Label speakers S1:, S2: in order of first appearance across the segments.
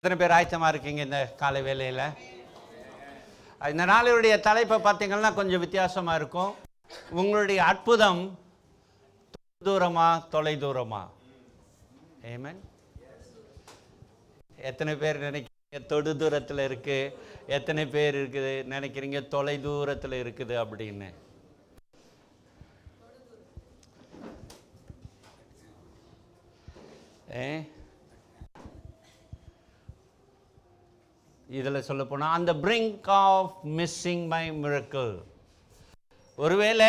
S1: எத்தனை பேர் ஆயத்தமாக இருக்கீங்க இந்த காலை வேளையில்? இந்த நாளுடைய தலைப்பை பார்த்தீங்கன்னா கொஞ்சம் வித்தியாசமாக இருக்கும். உங்களுடைய அற்புதம் தூரமா தொலை தூரமா? ஆமென். எத்தனை பேர் நினைக்கிறீங்க தொடு தூரத்தில் இருக்குது? எத்தனை பேர் இருக்குது நினைக்கிறீங்க தொலை தூரத்தில் இருக்குது அப்படின்னு? இதில் சொல்ல போனால் அந்த brink of missing my miracle. ஒருவேளை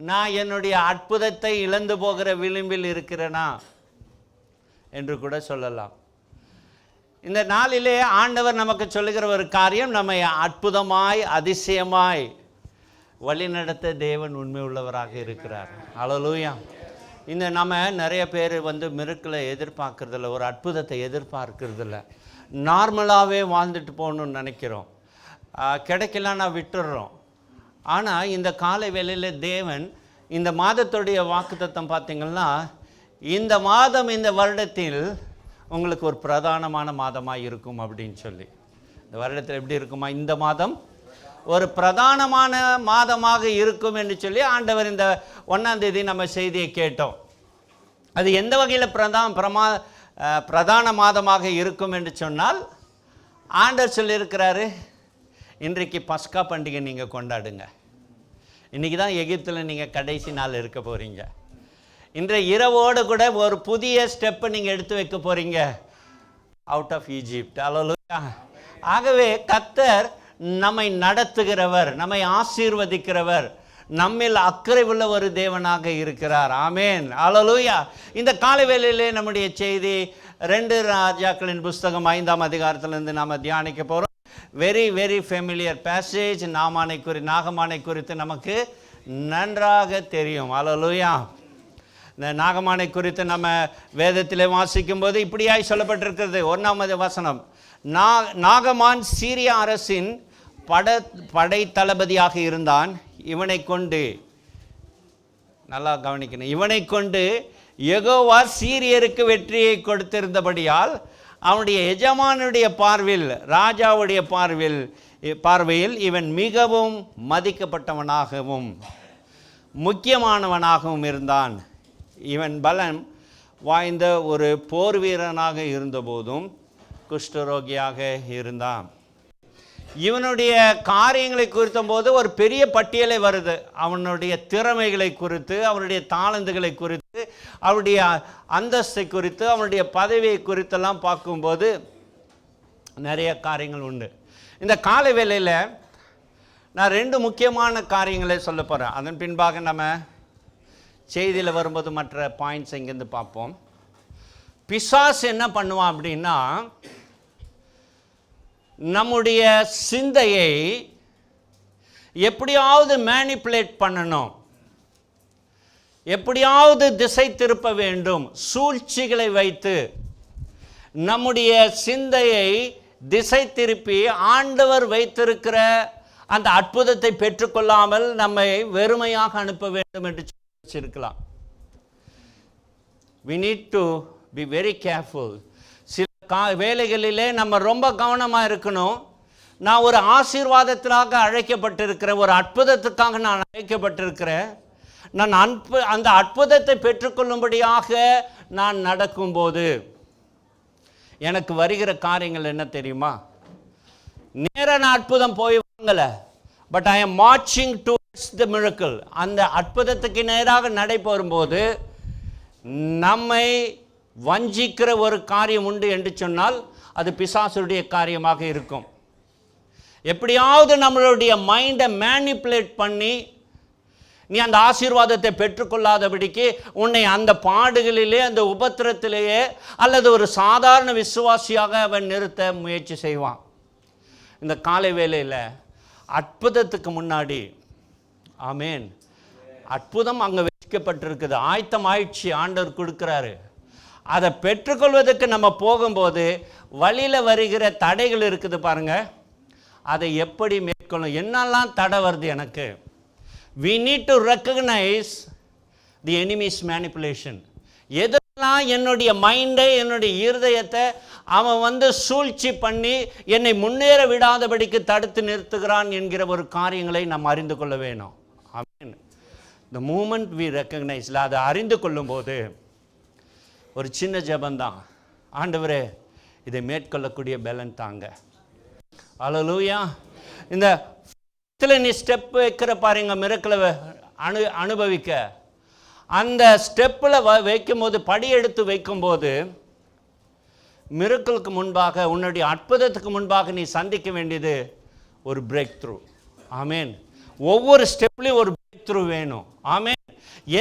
S1: நான் என்னுடைய அற்புதத்தை இழந்து போகிற விளிம்பில் இருக்கிறேனா என்று கூட சொல்லலாம். இந்த நாளிலே ஆண்டவர் நமக்கு சொல்லுகிற ஒரு காரியம், நம்மை அற்புதமாய் அதிசயமாய் வழிநடத்த தேவன் உண்மை உள்ளவராக இருக்கிறார். அல்லேலூயா. இந்த நம்ம நிறைய பேர் மிரக்கிளை எதிர்பார்க்கறதில்ல, ஒரு அற்புதத்தை எதிர்பார்க்கறதில்ல. நார்மலாகவே வாழ்ந்துட்டு போகணுன்னு நினைக்கிறோம். கிடைக்கலன்னா விட்டுடுறோம். ஆனால் இந்த காலை வேளையில் தேவன் இந்த மாதத்துடைய வாக்குத்தத்தம் பார்த்திங்கன்னா, இந்த மாதம் இந்த வருடத்தில் உங்களுக்கு ஒரு பிரதானமான மாதமாக இருக்கும் அப்படின்னு சொல்லி. இந்த வருடத்தில் எப்படி இருக்குமா? இந்த மாதம் ஒரு பிரதானமான மாதமாக இருக்கும் என்று சொல்லி ஆண்டவர் இந்த 1ஆம் தேதி நம்ம செய்தியை கேட்டோம். அது எந்த வகையில் பிரதான மாதமாக இருக்கும் என்று சொன்னால், ஆண்டவர் சொல்லியிருக்கிறாரு, இன்றைக்கு பஸ்கா பண்டிகை நீங்கள் கொண்டாடுங்க. இன்றைக்கி தான் எகிப்தில் நீங்கள் கடைசி நாள் இருக்க போகிறீங்க. இன்றைய இரவோடு கூட ஒரு புதிய ஸ்டெப்பை நீங்கள் எடுத்து வைக்க போகிறீங்க, அவுட் ஆஃப் ஈஜிப்ட். அல்லேலூயா. ஆகவே கர்த்தர் நம்மை நடத்துகிறவர், நம்மை ஆசீர்வதிக்கிறவர், நம்மில் அக்கறை உள்ள ஒரு தேவனாக இருக்கிறார். ஆமேன். அல்லேலூயா. இந்த காலை வேளையிலே நம்முடைய செய்தி 2 ராஜாக்களின் புஸ்தகம் 5ஆம் அதிகாரத்திலிருந்து நாம் தியானிக்க போகிறோம். Very very familiar passage. நாகமானை குறித்து நமக்கு நன்றாக தெரியும். அல்லேலூயா. இந்த நாகமானை குறித்து நம்ம வேதத்திலே வாசிக்கும் போது இப்படியாய் சொல்லப்பட்டிருக்கிறது. 1ஆம் வசனம், நாகமான் சீரிய அரசின் படை தளபதியாக இருந்தான். இவனை கொண்டு, நல்லா கவனிக்கணும், இவனை கொண்டு யெகோவா சீரியருக்கு வெற்றியை கொடுத்திருந்தபடியால் அவனுடைய எஜமானுடைய பார்வையில், ராஜாவுடைய பார்வையில் இவன் மிகவும் மதிக்கப்பட்டவனாகவும் முக்கியமானவனாகவும் இருந்தான். இவன் பலம் வாய்ந்த ஒரு போர் வீரனாக இருந்தபோதும் குஷ்டரோகியாக இருந்தான். இவனுடைய காரியங்களை குறித்த போது ஒரு பெரிய பட்டியலை வருது. அவனுடைய திறமைகளை குறித்து, அவனுடைய தாளந்துகளை குறித்து, அவனுடைய அந்தஸ்தை குறித்து, அவனுடைய பதவியை குறித்தெல்லாம் பார்க்கும்போது நிறைய காரியங்கள் உண்டு. இந்த காலை வேளையில் நான் 2 முக்கியமான காரியங்களை சொல்ல போகிறேன். அதன் பின்பாக நம்ம செய்தியில் வரும்போது மற்ற பாயிண்ட்ஸ் இங்கேருந்து பார்ப்போம். பிசாசு என்ன பண்ணுவான் அப்படின்னா, நம்முடைய சிந்தையை எப்படியாவது மேனிப்புலேட் பண்ணணும், எப்படியாவது திசை திருப்ப வேண்டும். சூழ்ச்சிகளை வைத்து நம்முடைய சிந்தையை திசை திருப்பி ஆண்டவர் வைத்திருக்கிற அந்த அற்புதத்தை பெற்றுக்கொள்ளாமல் நம்மை வெறுமையாக அனுப்ப வேண்டும் என்று சொல்லியிருக்கலாம். We need to be very careful. வேலைகளிலே நம்ம ரொம்ப கவனமாக இருக்கணும். நான் ஒரு ஆசீர்வாதத்திற்காக அழைக்கப்பட்டிருக்கிறேன், ஒரு அற்புதத்துக்காக நான் அழைக்கப்பட்டிருக்கிறேன். நான் அந்த அற்புதத்தை பெற்றுக்கொள்ளும்படியாக நான் நடக்கும்போது எனக்கு வருகிற காரியங்கள் என்ன தெரியுமா? நேரான அற்புதம் போய் வாங்கலை, but I am marching towards the miracle. அந்த அற்புதத்துக்கு நேராக நடைபெறும்போது நம்மை வஞ்சிக்கிற ஒரு காரியம் உண்டு என்று சொன்னால் அது பிசாசுடைய காரியமாக இருக்கும். எப்படியாவது நம்மளுடைய மைண்டை மேனிப்புலேட் பண்ணி நீ அந்த ஆசீர்வாதத்தை பெற்றுக்கொள்ளாதபடிக்கு உன்னை அந்த பாடுகளிலே, அந்த உபத்திரத்திலேயே, அல்லது ஒரு சாதாரண விசுவாசியாக அவன் நிறுத்த முயற்சி செய்வான். இந்த காலை வேளையில் அற்புதத்துக்கு முன்னாடி, ஆமேன், அற்புதம் அங்கே வைக்கப்பட்டிருக்குது, ஆயத்தம் ஆயிடுச்சு, ஆண்டவர் கொடுக்குறாரு. அதை பெற்றுக்கொள்வதற்கு நம்ம போகும்போது வழியில் வருகிற தடைகள் இருக்குது பாருங்க, அதை எப்படி மேற்கொள்ளும்? என்னெல்லாம் தடை வருது எனக்கு? We need to recognize the enemy's manipulation. எது என்னுடைய மைண்டை, என்னுடைய இருதயத்தை அவன் சூழ்ச்சி பண்ணி என்னை முன்னேற விடாதபடிக்கு தடுத்து நிறுத்துகிறான் என்கிற ஒரு காரியங்களை நாம் அறிந்து கொள்ள வேணும். ஆமென். The moment we recognize, அதை அறிந்து கொள்ளும்போது ஒரு சின்ன ஜெபந்தான், ஆண்டவரே இதை மேற்கொள்ளக்கூடிய பலன் தாங்க. அல்லேலூயா. இந்த நீ ஸ்டெப் வைக்கிற பாருங்க, மிரக்கலை அனுபவிக்க, அந்த ஸ்டெப்பில் வைக்கும்போது, படி எடுத்து வைக்கும்போது, மிரக்கலுக்கு முன்பாக, உன்னுடைய அற்புதத்துக்கு முன்பாக நீ சந்திக்க வேண்டியது ஒரு பிரேக் த்ரூ. ஆமேன். ஒவ்வொரு ஸ்டெப்லையும் ஒரு பிரேக் த்ரூ வேணும். ஆமேன்.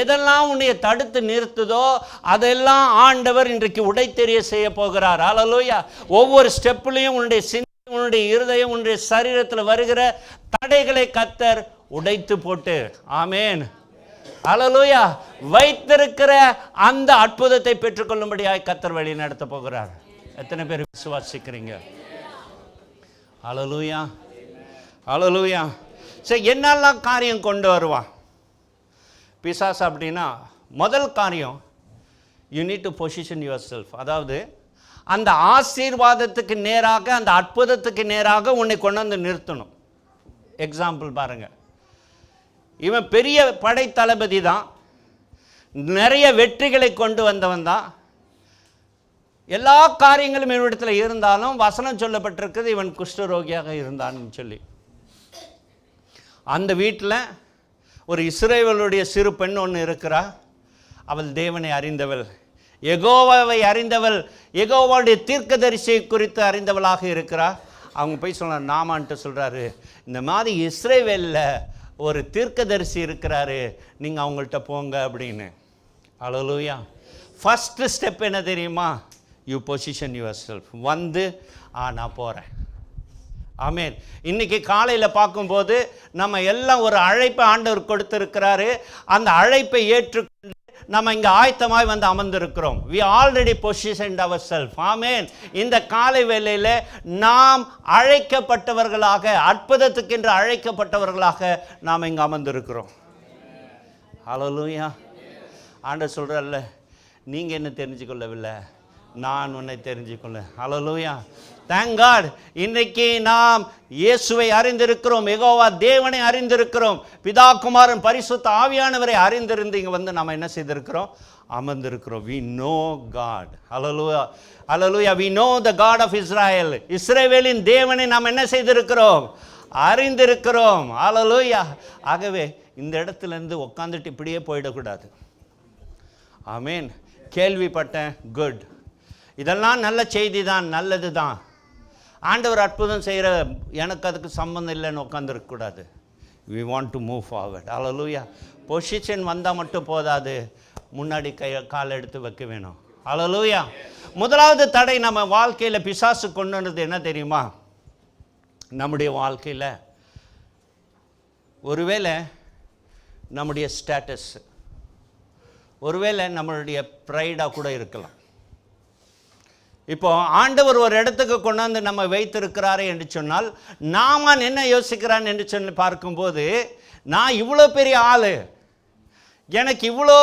S1: எதெல்லாம் உன்னை தடுத்து நிறுத்துதோ அதெல்லாம் ஆண்டவர் இன்றைக்கு உடைத்தெறிய செய்ய போகிறார். அல்லேலூயா. ஒவ்வொரு ஸ்டெப்லையும் உன்னுடைய சிந்தை, உன்னுடைய இருதயம், உன்னுடைய சரீரத்தில் வருகிற தடைகளை கர்த்தர் உடைத்து போட்டு, ஆமேன், அல்லேலூயா, வைத்திருக்கிற அந்த அற்புதத்தை பெற்றுக்கொள்ளும்படியாய் கர்த்தர் வழி நடத்த போகிறார். எத்தனை பேர் விசுவாசிக்கிறீங்க? அல்லேலூயா, அல்லேலூயா. சரி, என்னெல்லாம் காரியம் கொண்டு வருவான் பிசாசு அப்படின்னா, முதல் காரியம், you need to position your self. அதாவது அந்த ஆசீர்வாதத்துக்கு நேராக, அந்த அற்புதத்துக்கு நேராக உன்னை கொண்டு வந்து நிறுத்தணும். எக்ஸாம்பிள் பாருங்க, இவன் பெரிய படை தளபதி தான், நிறைய வெற்றிகளை கொண்டு வந்தவன் தான், எல்லா காரியங்களும் இவனிடத்தில் இருந்தாலும் வசனம் சொல்லப்பட்டிருக்குது இவன் குஷ்டரோகியாக இருந்தான்னு சொல்லி. அந்த வீட்டில் ஒரு இஸ்ரவேலுடைய சிறு பெண் ஒன்று இருக்கிறா. அவள் தேவனை அறிந்தவள், யெகோவாவை அறிந்தவள், யெகோவாவுடைய தீர்க்கதரிசியை குறித்து அறிந்தவளாக இருக்கிறா. அவங்க போய் சொல்ல, நாமான்ட்டு சொல்கிறாரு, இந்த மாதிரி இஸ்ரவேலில் ஒரு தீர்க்கதரிசி இருக்கிறாரு, நீங்கள் அவங்கள்ட்ட போங்க அப்படின்னு. அல்லேலூயா. ஃபஸ்ட்டு ஸ்டெப் என்ன தெரியுமா? You position your self. நான் போகிறேன். ஆமேன். இன்றைக்கி காலையில் பார்க்கும்போது நம்ம எல்லாம் ஒரு அழைப்பை ஆண்டவர் கொடுத்துருக்கிறாரு. அந்த அழைப்பை ஏற்றுக்கொண்டு நம்ம இங்கே ஆயத்தமாய் அமர்ந்திருக்கிறோம். we already positioned ourselves. ஆமேன். இந்த காலை வேளையில் நாம் அழைக்கப்பட்டவர்களாக, அற்புதத்துக்கென்று அழைக்கப்பட்டவர்களாக நாம் இங்கே அமர்ந்திருக்கிறோம். அல்லேலூயா. ஆண்டவர் சொல்கிறார்ல, நீங்கள் என்ன தெரிஞ்சுக்கொள்ளவில்லை, நான் உன்னை தெரிஞ்சுக்கொள்ள. அல்லேலூயா. Thank God. இன்றைக்கு நாம் இயேசுவை அறிந்திருக்கிறோம், யெகோவா தேவனை அறிந்திருக்கிறோம், பிதா குமாரன் பரிசுத்த ஆவியானவரை அறிந்திருந்து இங்கே நம்ம என்ன செய்திருக்கிறோம்? அமர்ந்திருக்கிறோம். we know God. Hallelujah, hallelujah. we know the God of Israel. இஸ்ரவேலின் தேவனை நாம் என்ன செய்திருக்கிறோம்? அறிந்திருக்கிறோம். அல்லேலூயா. ஆகவே இந்த இடத்துலேருந்து உட்காந்துட்டு இப்படியே போயிடக்கூடாது. ஆமேன். கேள்விப்பட்டேன், குட், இதெல்லாம் நல்ல செய்தி தான், நல்லது தான், ஆண்டவர் அற்புதம் செய்கிற, எனக்கு அதுக்கு சம்பந்தம் இல்லைன்னு உட்காந்துருக்கக்கூடாது. we want to move forward. Hallelujah. Position வந்தால் மட்டும் போதாது, முன்னாடி கால் எடுத்து வைக்க வேணும். அல்லேலூயா. முதலாவது தடை நம்ம வாழ்க்கையில் பிசாசு கொண்டு வந்தது என்ன தெரியுமா? நம்முடைய வாழ்க்கையில் ஒருவேளை நம்முடைய ஸ்டேட்டஸ், ஒருவேளை நம்மளுடைய ப்ரைடாக கூட இருக்கலாம். இப்போ ஆண்டவர் ஒரு இடத்துக்கு கொண்டாந்து நம்ம வைத்திருக்கிறாரே என்று சொன்னால், நாமான் என்ன யோசிக்கிறான் என்று சொல்லி பார்க்கும்போது, நான் இவ்வளோ பெரிய ஆள், எனக்கு இவ்வளோ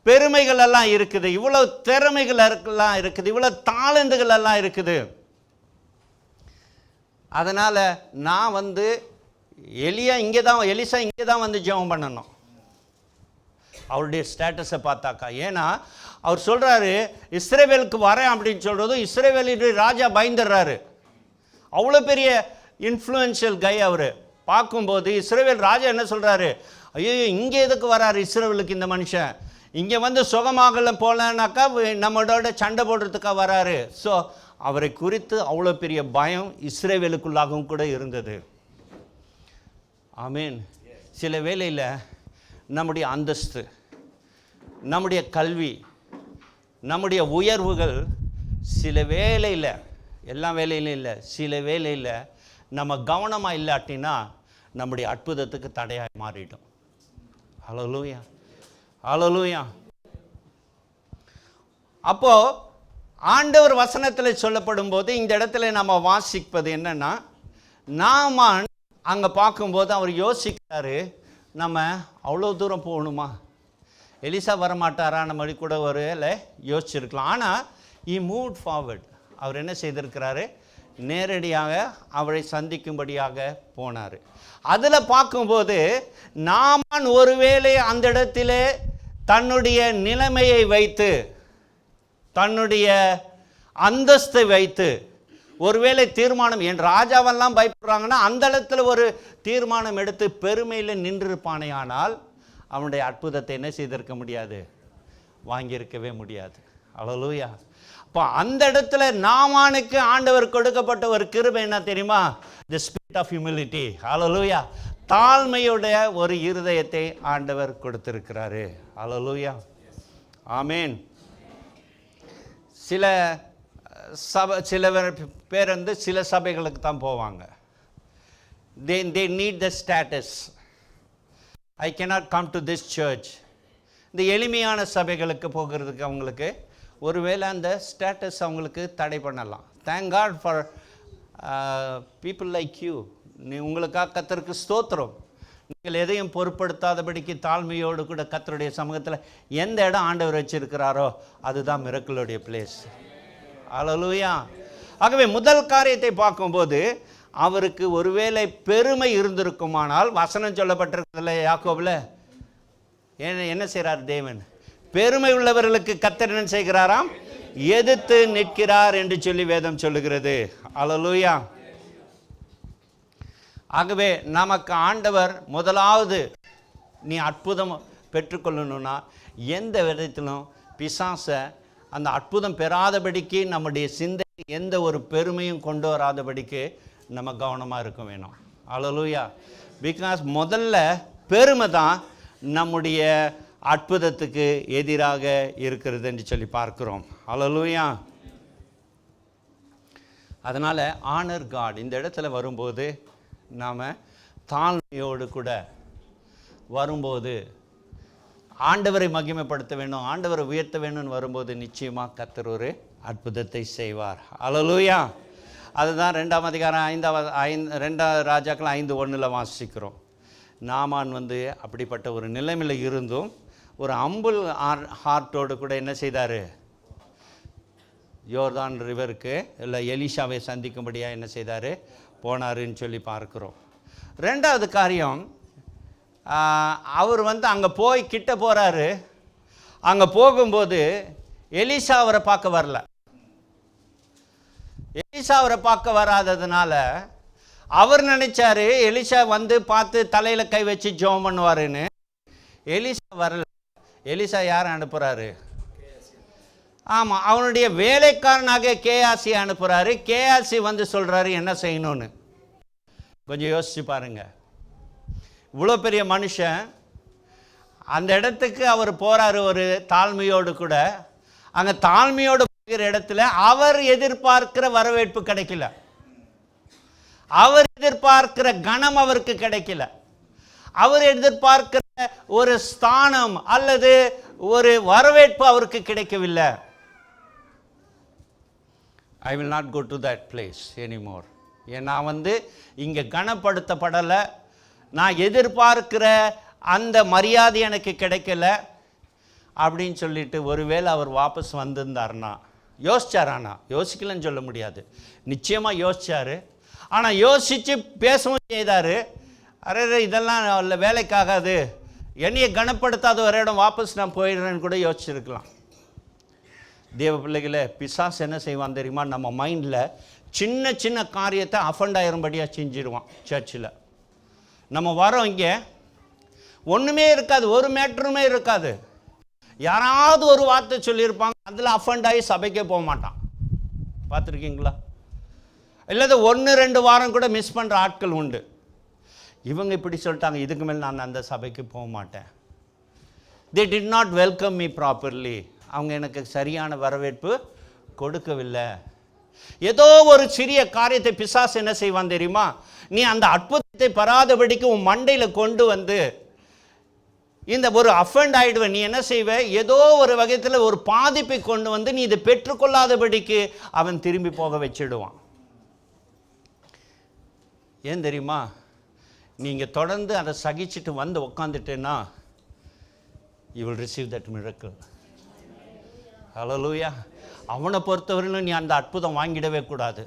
S1: பெருமைகள் எல்லாம் இருக்குது, இவ்வளோ திறமைகள் எல்லாம் இருக்குது, இவ்வளோ தாளந்துகள் எல்லாம் இருக்குது, அதனால் நான் எலிசா இங்கே தான் ஜெபம் பண்ணணும். அவருடைய ஸ்டேட்டஸை பார்த்தாக்கா, ஏன்னா அவர் சொல்கிறாரு, இஸ்ரவேலுக்கு வரேன் அப்படின்னு சொல்கிறதும் இஸ்ரவேலுடைய ராஜா பயந்துடுறாரு. அவ்வளோ பெரிய இன்ஃப்ளூயன்ஷியல் கை அவர். பார்க்கும்போது இஸ்ரவேல் ராஜா என்ன சொல்கிறாரு, ஐயோ இங்கே எதுக்கு வராரு இஸ்ரவேலுக்கு இந்த மனுஷன், இங்கே சுகமாகல போலனாக்கா நம்மளோட சண்டை போடுறதுக்காக வராரு. ஸோ அவரை குறித்து அவ்வளோ பெரிய பயம் இஸ்ரவேலுக்குள்ளாகவும் கூட இருந்தது. ஆமீன். சில வேளையில் நம்முடைய அந்தஸ்து, நம்முடைய கல்வி, நம்முடைய உயர்வுகள் சில வேளையில், எல்லா வேலையிலும் இல்லை, சில வேளையில் நம்ம கவனமாக இல்லாட்டினா நம்முடைய அற்புதத்துக்கு தடையாக மாறிடும். அல்லேலூயா, அல்லேலூயா. அப்போது ஆண்டவர் வசனத்தில் சொல்லப்படும் போது இந்த இடத்துல நம்ம வாசிப்பது என்னன்னா, நாமான் அங்கே பார்க்கும்போது அவர் யோசிக்கிறாரு, நம்ம அவ்வளோ தூரம் போகணுமா, எலிசா வரமாட்டாரான மாதிரி கூட ஒரு யோசிச்சிருக்கலாம். ஆனால் he moved forward. அவர் என்ன செய்திருக்கிறாரு? நேரடியாக அவரை சந்திக்கும்படியாக போனார். அதில் பார்க்கும்போது நாமான் ஒருவேளை அந்த இடத்திலே தன்னுடைய நிலைமையை வைத்து, தன்னுடைய அந்தஸ்தை வைத்து ஒருவேளை தீர்மானம், என் ராஜாவெல்லாம் பயப்படுறாங்கன்னா அந்த இடத்துல ஒரு தீர்மானம் எடுத்து பெருமையில் நின்றிருப்பானே, ஆனால் அவனுடைய அற்புதத்தை என்ன செய்திருக்க முடியாது? வாங்கியிருக்கவே முடியாது. அல்லேலூயா. அப்போ அந்த இடத்துல நாமானுக்கு ஆண்டவர் கொடுக்கப்பட்ட ஒரு கிருபை என்ன தெரியுமா? The spirit of humility. அல்லேலூயா. தாழ்மையுடைய ஒரு இருதயத்தை ஆண்டவர் கொடுத்திருக்கிறாரு. அல்லேலூயா. ஆமென். சில பேர் சில சபைகளுக்கு தான் போவாங்க. they need the status. I cannot come to this church. இந்த எளிமையான சபைகளுக்கு போகிறதுக்கு அவங்களுக்கு ஒருவேளை அந்த ஸ்டேட்டஸ் அவங்களுக்கு தடை பண்ணலாம். Thank God for people like you. உங்களுக்காக கர்த்தருக்கு ஸ்தோத்திரம். நீங்கள் எதையும் பொருட்படுத்தாதபடிக்கு தாழ்மையோடு கூட கர்த்தருடைய சமூகத்தில் எந்த இடம் ஆண்டவர் வச்சிருக்கிறாரோ அதுதான் மிரக்கிளுடைய பிளேஸ். அல்லேலூயா. ஆகவே முதல் காரியத்தை பார்க்கும்போது அவருக்கு ஒருவேளை பெருமை இருந்திருக்குமானால், வசனம் சொல்லப்பட்டிருக்கிறதுல யாக்கோபில் என்ன செய்கிறார் தேவன்? பெருமை உள்ளவர்களுக்கு கர்த்தர் என்ன செய்கிறாராம்? எதிர்த்து நிற்கிறார் என்று சொல்லி வேதம் சொல்லுகிறது. அல்லேலூயா. ஆகவே நமக்கு ஆண்டவர் முதலாவது நீ அற்புதம் பெற்றுக்கொள்ளணும்னா எந்த விதத்திலும் பிசாசை அந்த அற்புதம் பெறாதபடிக்கு நம்முடைய சிந்தை எந்த ஒரு பெருமையும் கொண்டு வராதபடிக்கு நம்ம கவனமாக இருக்க வேணும். அல்லேலூயா. பிகாஸ் முதல்ல பெருமை தான் நம்முடைய அற்புதத்துக்கு எதிராக இருக்கிறது என்று சொல்லி பார்க்கிறோம். அல்லேலூயா. அதனால் ஆனர் காட் இந்த இடத்துல வரும்போது நாம் தாழ்மையோடு கூட வரும்போது ஆண்டவரை மகிமைப்படுத்த வேண்டும், ஆண்டவரை உயர்த்த வேணும்னு வரும்போது நிச்சயமாக கர்த்தர் ஒரு அற்புதத்தை செய்வார். அல்லேலூயா. அதுதான் 2ஆம் அதிகாரம் 2 ராஜாக்கள் 5:1 வாசிக்கிறோம். நாமான் அப்படிப்பட்ட ஒரு நிலைமையில் இருந்தும் ஒரு அம்புல் ஹார்ட்டோடு கூட என்ன செய்தார்? யோர்தான் ரிவருக்கு இல்லை எலிஷாவை சந்திக்கும்படியாக என்ன செய்தார்? போனாருன்னு சொல்லி பார்க்குறோம். 2வது காரியம், அவர் அங்கே போய் கிட்ட போகிறாரு. அங்கே போகும்போது எலிஷா அவரை பார்க்க வரல. எலிஷா அவரை பார்க்க வராததுனால அவர் நினைச்சாரு எலிஷா பார்த்து தலையில் கை வச்சு ஜெபம் பண்ணுவாருன்னு. எலிஷா வரல. எலிஷா யாரை அனுப்புகிறாரு? ஆமாம், அவனுடைய வேலைக்காரனாக கேயாசி அனுப்புகிறாரு. கேயாசி சொல்கிறாரு என்ன செய்யணும்னு. கொஞ்சம் யோசிச்சு பாருங்க. இவ்வளோ பெரிய மனுஷன் அந்த இடத்துக்கு அவர் போகிறாரு ஒரு தாழ்மையோடு கூட. அங்கே தாழ்மையோடு போகிற இடத்துல அவர் எதிர்பார்க்கிற வரவேற்பு கிடைக்கல, அவர் எதிர்பார்க்கிற கணம் அவருக்கு கிடைக்கல, அவர் எதிர்பார்க்கிற ஒரு ஸ்தானம் அல்லது ஒரு வரவேற்பு அவருக்கு கிடைக்கவில்லை. I will not go to that place anymore. நான் இங்கே கனப்படுத்தப்படலை, நான் எதிர்பார்க்கிற அந்த மரியாதை எனக்கு கிடைக்கல அப்படின்னு சொல்லிட்டு ஒருவேளை அவர் வாபஸ் வந்திருந்தார்னா, யோசிச்சாரானா? யோசிக்கலன்னு சொல்ல முடியாது, நிச்சயமாக யோசிச்சார். ஆனால் யோசித்து பேசவும் செய்தார். அரே இதெல்லாம் இல்லை, வேலைக்காகாது, என்னையை கனப்படுத்தாத ஒரு இடம், வாபஸ் நான் போயிடுறேன்னு கூட யோசிச்சிருக்கலாம். தேவ பிள்ளைகளை பிசாசு என்ன செய்வான் தெரியுமா? நம்ம மைண்டில் சின்ன சின்ன காரியத்தை அஃபண்ட் ஆயிரும்படியாக செஞ்சிடுவான். சர்ச்சில் நம்ம வரோம், இங்கே ஒன்றுமே இருக்காது, ஒரு மேட்டருமே இருக்காது, யாராவது ஒரு வார்த்தை சொல்லியிருப்பாங்க, அதில் அஃபண்ட் ஆகி சபைக்கே போக மாட்டான். பார்த்துருக்கீங்களா? இல்லாத 1-2 வாரம் கூட மிஸ் பண்ணுற ஆட்கள் உண்டு. இவங்க இப்படி சொல்லிட்டாங்க, இதுக்கு மேலே நான் அந்த சபைக்கு போக மாட்டேன். they did not welcome me properly. அவங்க எனக்கு சரியான வரவேற்பு கொடுக்கவில்லை. ஏதோ ஒரு சிறிய காரியத்தை பிசாசு என்ன செய்வான் தெரியுமா? நீ அந்த அற்புதத்தை பெறாதபடிக்கு உன் மண்டையில் கொண்டு இந்த ஒரு அஃபண்ட் ஆயிடுவ. நீ என்ன செய்வ? ஏதோ ஒரு வகையில் ஒரு பாதிப்பை கொண்டு நீ இதை பெற்றுக்கொள்ளாதபடிக்கு அவன் திரும்பி போக வச்சிடுவான். ஏன் தெரியுமா? நீங்கள் தொடர்ந்து அதை சகிச்சுட்டு உக்காந்துட்டேன்னா you will receive that miracle. Hallelujah. அவனை பொறுத்தவரையிலும் நீ அந்த அற்புதம் வாங்கிடவே கூடாது.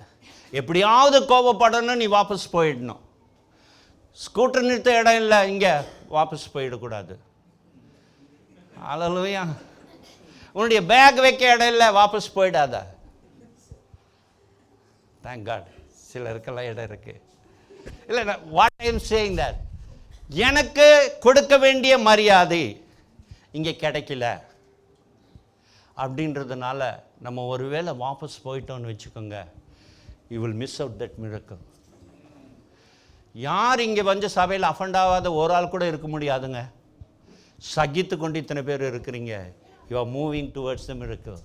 S1: எப்படியாவது கோபப்படணும், நீ வாபஸ் போயிடணும். ஸ்கூட்டர் நிறுத்த இடம் இல்லை, இங்கே வாபஸ் போயிடக்கூடாது. ஹல்லேலூயா. உன்னுடைய பேக் வைக்க இடம் இல்லை, வாபஸ் போயிடாத. தேங்க் காட், சிலருக்கெல்லாம் இடம் இருக்கு. இல்லை, what I am saying that, எனக்கு கொடுக்க வேண்டிய மரியாதை இங்கே கிடைக்கல அப்படின்றதுனால நம்ம ஒருவேளை வாபஸ் போயிட்டோன்னு வச்சுக்கோங்க, you will miss out that miracle. யார் இங்கே வந்து சபையில் அஃபண்ட் ஆகாத ஒரு ஆள் கூட இருக்க முடியாதுங்க. சகித்து கொண்டு இத்தனை பேர் இருக்கிறீங்க. You are moving towards the miracle.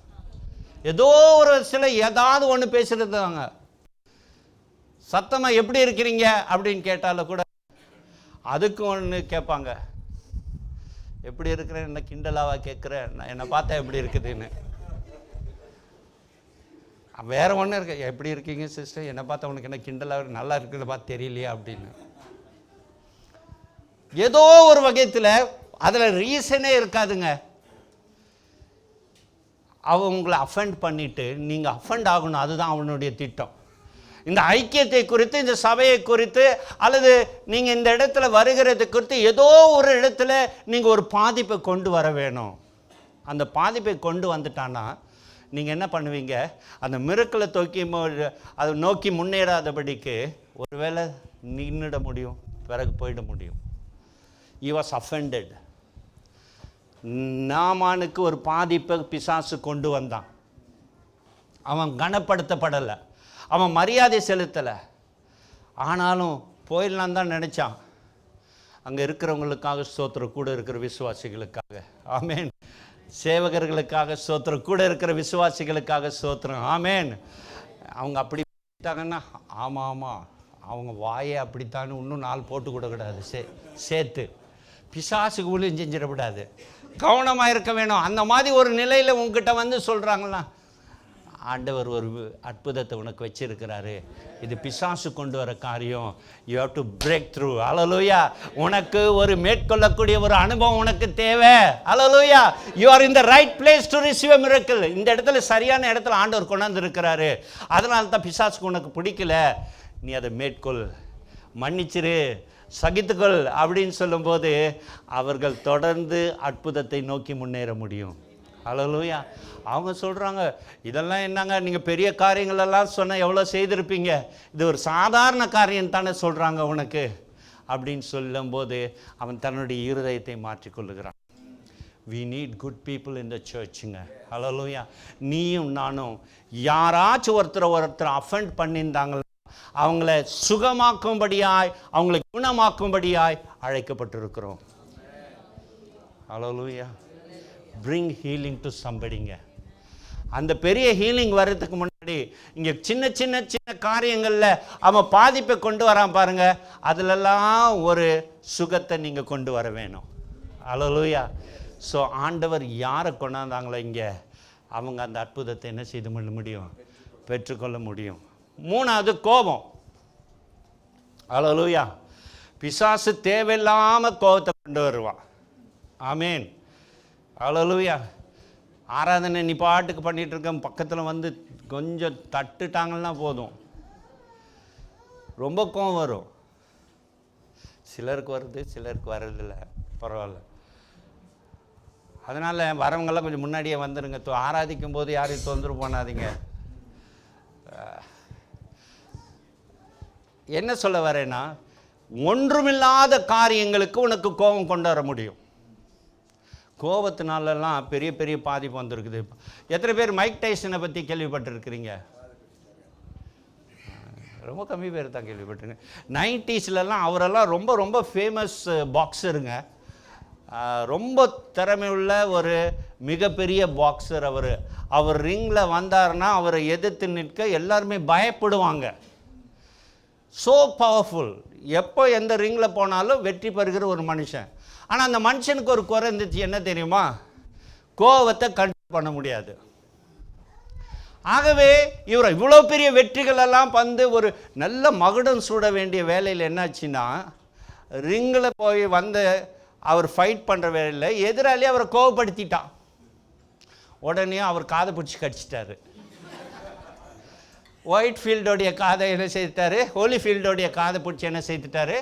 S1: ஏதோ ஒரு சில ஏதாவது ஒன்று பேசுகிறது தாங்க. சத்தமாக எப்படி இருக்கிறீங்க அப்படின்னு கேட்டாலும் கூட அதுக்கு ஒன்று கேட்பாங்க, எப்படி இருக்கிறேன், என்ன கிண்டலாவா கேட்குறேன், நான் என்னை பார்த்தா எப்படி இருக்குதுன்னு. வேற ஒன்று இருக்கு, எப்படி இருக்கீங்க சிஸ்டர், என்னை பார்த்தா உனக்கு என்ன கிண்டலாக, நல்லா இருக்கிறத பார்த்து தெரியலையா அப்படின்னு. ஏதோ ஒரு வகையத்தில் அதில் ரீசனே இருக்காதுங்க. அவன் உங்களை அஃபெண்ட் பண்ணிட்டு நீங்கள் அஃபெண்ட் ஆகணும், அதுதான் அவனுடைய திட்டம். இந்த ஐக்கியத்தை குறித்து, இந்த சபையை குறித்து, அல்லது நீங்கள் இந்த இடத்துல வருகிறது குறித்து ஏதோ ஒரு இடத்துல நீங்கள் ஒரு பாதிப்பை கொண்டு வர வேணும். அந்த பாதிப்பை கொண்டு வந்துட்டான்னா நீங்கள் என்ன பண்ணுவீங்க, அந்த மிரக்கிளை அதை நோக்கி முன்னேறாதபடிக்கு ஒருவேளை நின்றுட முடியும், பிறகு போயிட முடியும். He was offended. நாமானுக்கு ஒரு பாதிப்பை பிசாசு கொண்டு வந்தான். அவன் கனப்படுத்தப்படலை, அவன் மரியாதை செலுத்தலை. ஆனாலும் போயிடலாம் தான் நினச்சான். அங்கே இருக்கிறவங்களுக்காக ஸ்தோத்திரம், கூட இருக்கிற விசுவாசிகளுக்காக ஆமேன். சேவகர்களுக்காக ஸ்தோத்திரம், கூட இருக்கிற விசுவாசிகளுக்காக ஸ்தோத்திரம் ஆமேன். அவங்க அப்படி பண்ணிட்டாங்கன்னா, ஆமாம் ஆமாம் அவங்க வாயே அப்படித்தானு இன்னும் நாள் போட்டு கூடக்கூடாது, சேர்த்து பிசாசுக்கு ஊழியம் செஞ்சிடக்கூடாது, கவனமாக இருக்க வேணும். அந்த மாதிரி ஒரு நிலையில் உங்ககிட்ட வந்து சொல்கிறாங்களா, ஆண்டவர் ஒரு அற்புதத்தை உனக்கு வச்சிருக்கிறாரு, இது பிசாசு கொண்டு வர காரியம், you have to break through. ஹல்லேலூயா. உனக்கு ஒரு மேற்கொள்ளக்கூடிய ஒரு அனுபவம் உனக்கு தேவை. ஹல்லேலூயா. You are in the right place to receive a miracle. இந்த இடத்துல சரியான இடத்துல ஆண்டவர் கொண்டாந்து இருக்கிறாரு. அதனால தான் பிசாசுக்கு உனக்கு பிடிக்கல, நீ அதை மேற்கொள், மன்னிச்சிரு, சகித்துக்கொள் அப்படின்னு சொல்லும்போது அவர்கள் தொடர்ந்து அற்புதத்தை நோக்கி முன்னேற முடியும். ஹல்லேலூயா. அவங்க சொல்கிறாங்க, இதெல்லாம் என்னங்க நீங்கள் பெரிய காரியங்களெல்லாம் சொன்ன எவ்வளோ செய்திருப்பீங்க, இது ஒரு சாதாரண காரியம் தானே சொல்கிறாங்க உனக்கு அப்படின்னு சொல்லும்போது அவன் தன்னுடைய இருதயத்தை மாற்றிக்கொள்ளுகிறான். we need good people in the churchங்க. ஹல்லேலூயா. நீயும் நானும் யாராச்சும் ஒருத்தர் அஃபெண்ட் பண்ணியிருந்தாங்களா அவங்கள சுகமாக்கும்படியாய், அவங்களை குணமாக்கும்படியாய் அழைக்கப்பட்டிருக்கிறோம். ஹல்லேலூயா. bring healing to somebodyங்க. அந்த பெரிய ஹீலிங் வர்றதுக்கு முன்னாடி இங்கே சின்ன சின்ன சின்ன காரியங்களில் அவன் பாதிப்பை கொண்டு வரான் பாருங்க, அதிலெல்லாம் ஒரு சுகத்தை நீங்கள் கொண்டு வர வேணும். ஹல்லேலூயா. ஸோ ஆண்டவர் யாரை கொண்டாந்தாங்களோ இங்கே அவங்க அந்த அற்புதத்தை என்ன செய்து கொள்ள முடியும், பெற்றுக்கொள்ள முடியும். மூணாவது கோபம். ஹல்லேலூயா. பிசாசு தேவையில்லாமல் கோபத்தை கொண்டு வருவான். ஆமேன். ஹல்லேலூயா. ஆராதனை நீ பாட்டுக்கு பண்ணிகிட்டு இருக்க, பக்கத்தில் வந்து கொஞ்சம் தட்டுட்டாங்கன்னா போதும், ரொம்ப கோபம் வரும். சிலருக்கு வருது, சிலருக்கு வர்றதில்ல, பரவாயில்ல. அதனால் வரவங்கெல்லாம் கொஞ்சம் முன்னாடியே வந்துடுங்க. ஆராதிக்கும் போது யாரையும் தொந்தரவு பண்ணாதீங்க. என்ன சொல்ல வரேன்னா, ஒன்றுமில்லாத காரியங்களுக்கு உனக்கு கோபம் கொண்டு வர முடியும். கோபத்தினாலெல்லாம் பெரிய பெரிய பாதிப்பு வந்திருக்குது. எத்தனை பேர் மைக் டைசனை பற்றி கேள்விப்பட்டிருக்கிறீங்க? ரொம்ப கம்மி பேர் தான் கேள்விப்பட்டிருங்க. 90ஸ்லாம் அவரெல்லாம் ரொம்ப ரொம்ப ஃபேமஸ் பாக்ஸருங்க. ரொம்ப திறமையுள்ள ஒரு மிகப்பெரிய பாக்ஸர். அவர் ரிங்கில் வந்தார்னா அவரை எதிர்த்து நிற்க எல்லாருமே பயப்படுவாங்க. So powerful. எப்போ எந்த ரிங்கில் போனாலும் வெற்றி பெறுகிற ஒரு மனுஷன். ஆனால் அந்த மனுஷனுக்கு ஒரு குறை இருந்துச்சு, என்ன தெரியுமா? கோபத்தை கண்ட்ரோல் பண்ண முடியாது. ஆகவே இவர் இவ்வளோ பெரிய வெற்றிகளெல்லாம் வந்து ஒரு நல்ல மகுடம் சூட வேண்டிய வேலையில் என்னாச்சுன்னா, ரிங்கில் போய் வந்த அவர் ஃபைட் பண்ணுற வேலையில் எதிராளி அவரை கோவப்படுத்திட்டான். உடனே அவர் காதை பிடிச்சி கடிச்சிட்டாரு. ஒயிட் ஃபீல்டோடைய காதை என்ன செய்துட்டாரு? ஹோலிஃபீல்டோடைய காதை பிடிச்சி என்ன செய்துட்டாரு?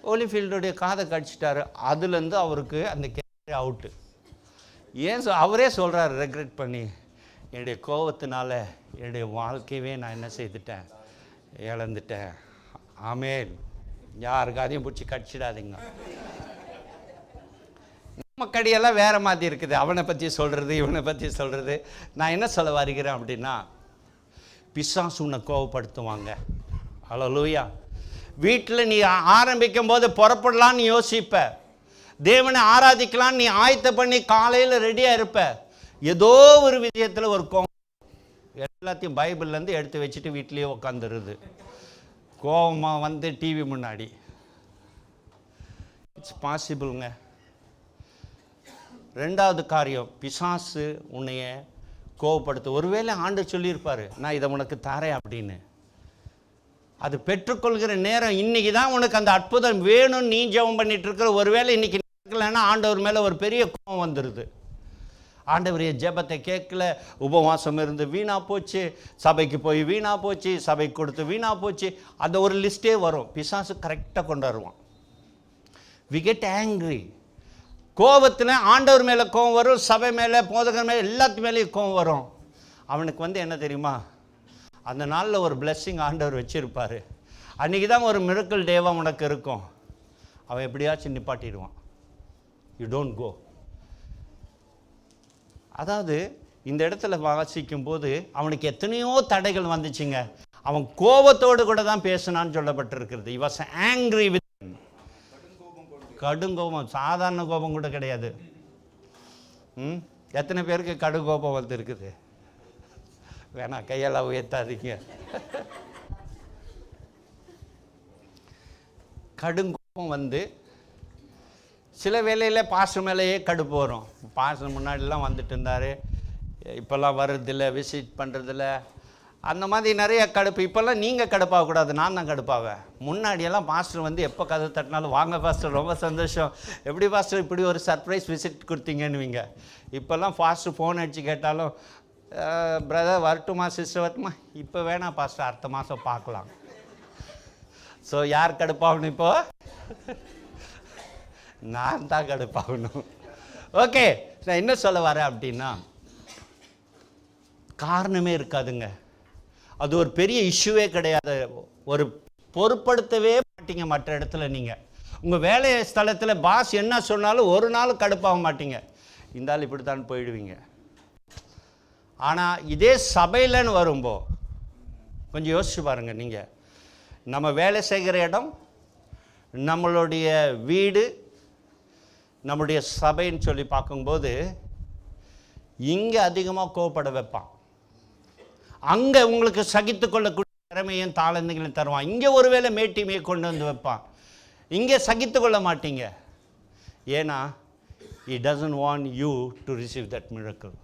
S1: ஹோலிஃபீல்டோடைய காதை கடிச்சிட்டாரு. அதுலேருந்து அவருக்கு அந்த கேரியர் அவுட்டு. ஏன் அவரே சொல்கிறார் ரெக்ரெட் பண்ணி, என்னுடைய கோபத்தினால என்னுடைய வாழ்க்கையவே நான் என்ன செய்துட்டேன், இழந்துட்டேன். ஆமேன். யாருக்கு அதையும் பிடிச்சி கடிச்சிடாதீங்க. நம்ம கடியெல்லாம் வேறு மாதிரி இருக்குது. அவனை பற்றி சொல்கிறது, இவனை பற்றி சொல்கிறது. நான் என்ன சொல்ல வருகிறேன் அப்படின்னா, பிசாசு உன்னை கோவப்படுத்துவாங்க. ஹல்லேலூயா. வீட்டில் நீ ஆரம்பிக்கும் போது புறப்படலான்னு யோசிப்ப, தேவனை ஆராதிக்கலான்னு நீ ஆயத்த பண்ணி காலையில் ரெடியாக இருப்ப. ஏதோ ஒரு விஷயத்தில் ஒரு கோபம் எல்லாத்தையும் பைபிள்லேருந்து எடுத்து வச்சுட்டு வீட்லேயே உட்காந்துருது. கோபமாக வந்து டிவி முன்னாடி. இட்ஸ் பாசிபிளுங்க. ரெண்டாவது காரியம், பிசாசு உன்னைய கோவப்படுத்து. ஒருவேளை ஆண்டவர் சொல்லியிருப்பார், நான் இதை உனக்கு தரேன் அப்படின்னு. அது பெற்றுக்கொள்கிற நேரம் இன்னைக்கு தான் உனக்கு அந்த அற்புதம் வேணும்னு நீ ஜெபம் பண்ணிட்டு இருக்கிற. ஒருவேளை இன்னைக்கு நடக்கலைன்னா ஆண்டவர் மேலே ஒரு பெரிய கோபம் வந்துடுது. ஆண்டவரைய ஜெபத்தை கேட்கல, உபவாசம் இருந்து வீணா போச்சு, சபைக்கு போய் வீணா போச்சு, சபைக்கு கொடுத்து வீணா போச்சு, அந்த ஒரு லிஸ்ட்டே வரும். பிசாசு கரெக்டாக கொண்டாடுவான். We get angry. கோபத்தில் ஆண்டவர் மேலே கோபம் வரும், சபை மேலே, போதகர் மேலே, எல்லாத்து மேலேயும் கோபம் வரும். அவனுக்கு வந்து என்ன தெரியுமா, அந்த நாளில் ஒரு பிளெஸ்ஸிங் ஆண்டவர் வச்சுருப்பார். அன்றைக்கி தான் ஒரு மிரக்கிள் டேவாக உனக்கு இருக்கும். அவன் எப்படியாச்சும் நிப்பாட்டிடுவான். You don't go. அதாவது இந்த இடத்துல வாசிக்கும் போது அவனுக்கு எத்தனையோ தடைகள் வந்துச்சுங்க. அவன் கோபத்தோடு கூட தான் பேசினான்னு சொல்லப்பட்டிருக்கிறது. He was angry with him. கடுங்கோபம், சாதாரண கோபம் கூட கிடையாது. எத்தனை பேருக்கு கடுங்கோபம் வந்து இருக்குது? வேணா கையெல்லாம் உயர்த்தாதீங்க. கடுங்கோபம் வந்து சில வேளையில் பாஸ்டர் மேலேயே கடுப்பு வரும். பாஸ்டர் முன்னாடிலாம் வந்துட்டு இருந்தார், இப்போல்லாம் வர்றதில்ல, விசிட் பண்ணுறதில்ல, அந்த மாதிரி நிறைய கடுப்பு. இப்போல்லாம் நீங்கள் கடுப்பாகக்கூடாது, நான் தான் கடுப்பாவேன். முன்னாடியெல்லாம் பாஸ்டர் வந்து எப்போ கதை தட்டினாலும், வாங்க பாஸ்டர் ரொம்ப சந்தோஷம், எப்படி பாஸ்டர் இப்படி ஒரு சர்ப்ரைஸ் விசிட் கொடுத்தீங்கன்னுவீங்க. இப்போல்லாம் பாஸ்டர் ஃபோன் அடித்து கேட்டாலும், பிரதர் வரட்டுமா, சிஸ்டர் வரட்டுமா, இப்போ வேணாம் பாஸ்டர், அடுத்த மாதம் பார்க்கலாம். ஸோ யார் கடுப்பாகணும் இப்போ? நான் தான் கடுப்பாகணும். ஓகே, நான் என்ன சொல்ல வரேன் அப்படின்னா, காரணமே இருக்காதுங்க. அது ஒரு பெரிய இஷ்யூவே கிடையாது. ஒரு பொருட்படுத்தவே மாட்டீங்க மற்ற இடத்துல. நீங்கள் உங்கள் வேலை ஸ்தலத்தில் பாஸ் என்ன சொன்னாலும் ஒரு நாள் கடுப்பாக மாட்டீங்க. இந்த ஆள் இப்படி தான் போயிடுவீங்க. ஆனால் இதே சபையிலன்னு வரும்போது கொஞ்சம் யோசிச்சு பாருங்கள். நீங்கள் நம்ம வேலை செய்கிற இடம், நம்மளுடைய வீடு, நம்முடைய சபைன்னு சொல்லி பார்க்கும்போது இங்கே அதிகமாக கோவப்பட வைப்பான். அங்கே உங்களுக்கு சகித்து கொள்ளக்கூடிய திறமையும் தாளந்துகளையும் தருவான். இங்கே ஒருவேளை மேட்டிமையை கொண்டு வந்து வைப்பான். இங்கே சகித்து கொள்ள மாட்டீங்க. ஏன்னா he doesn't want you to receive that miracle.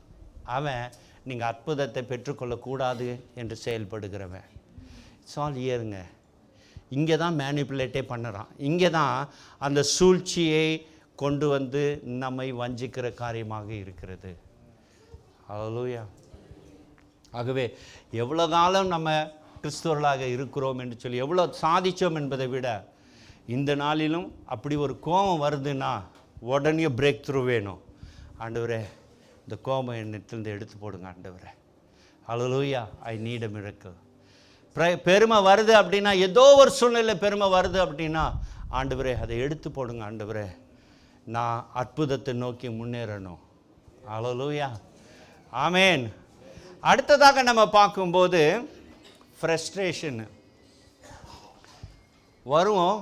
S1: அவன் நீங்கள் அற்புதத்தை பெற்றுக்கொள்ளக்கூடாது என்று செயல்படுகிறவன். It's all இயருங்க. இங்கே தான் மேனிப்புலேட்டே பண்ணுறான். இங்கே தான் அந்த சூழ்ச்சியை கொண்டு வந்து நம்மை வஞ்சிக்கிற காரியமாக இருக்கிறது. ஹல்லேலூயா. ஆகவே எவ்வளோ காலம் நம்ம கிறிஸ்தவர்களாக இருக்கிறோம் என்று சொல்லி எவ்வளோ சாதித்தோம் என்பதை விட, இந்த நாளிலும் அப்படி ஒரு கோபம் வருதுன்னா உடனே பிரேக் த்ரூ வேணும். ஆண்டவரே, இந்த கோபம் என்னிடத்துலேருந்து எடுத்து போடுங்க ஆண்டவரே. ஹல்லேலூயா. I need a miracle. பெருமை வருது அப்படின்னா, ஏதோ ஒரு சூழ்நிலை பெருமை வருது அப்படின்னா, ஆண்டவரே அதை எடுத்து போடுங்க ஆண்டவரே, நான் அற்புதத்தை நோக்கி முன்னேறணும். ஹல்லேலூயா. ஆமேன். அடுத்ததாக நம்ம பார்க்கும்போது ஃப்ரஸ்ட்ரேஷன் வருவோம்,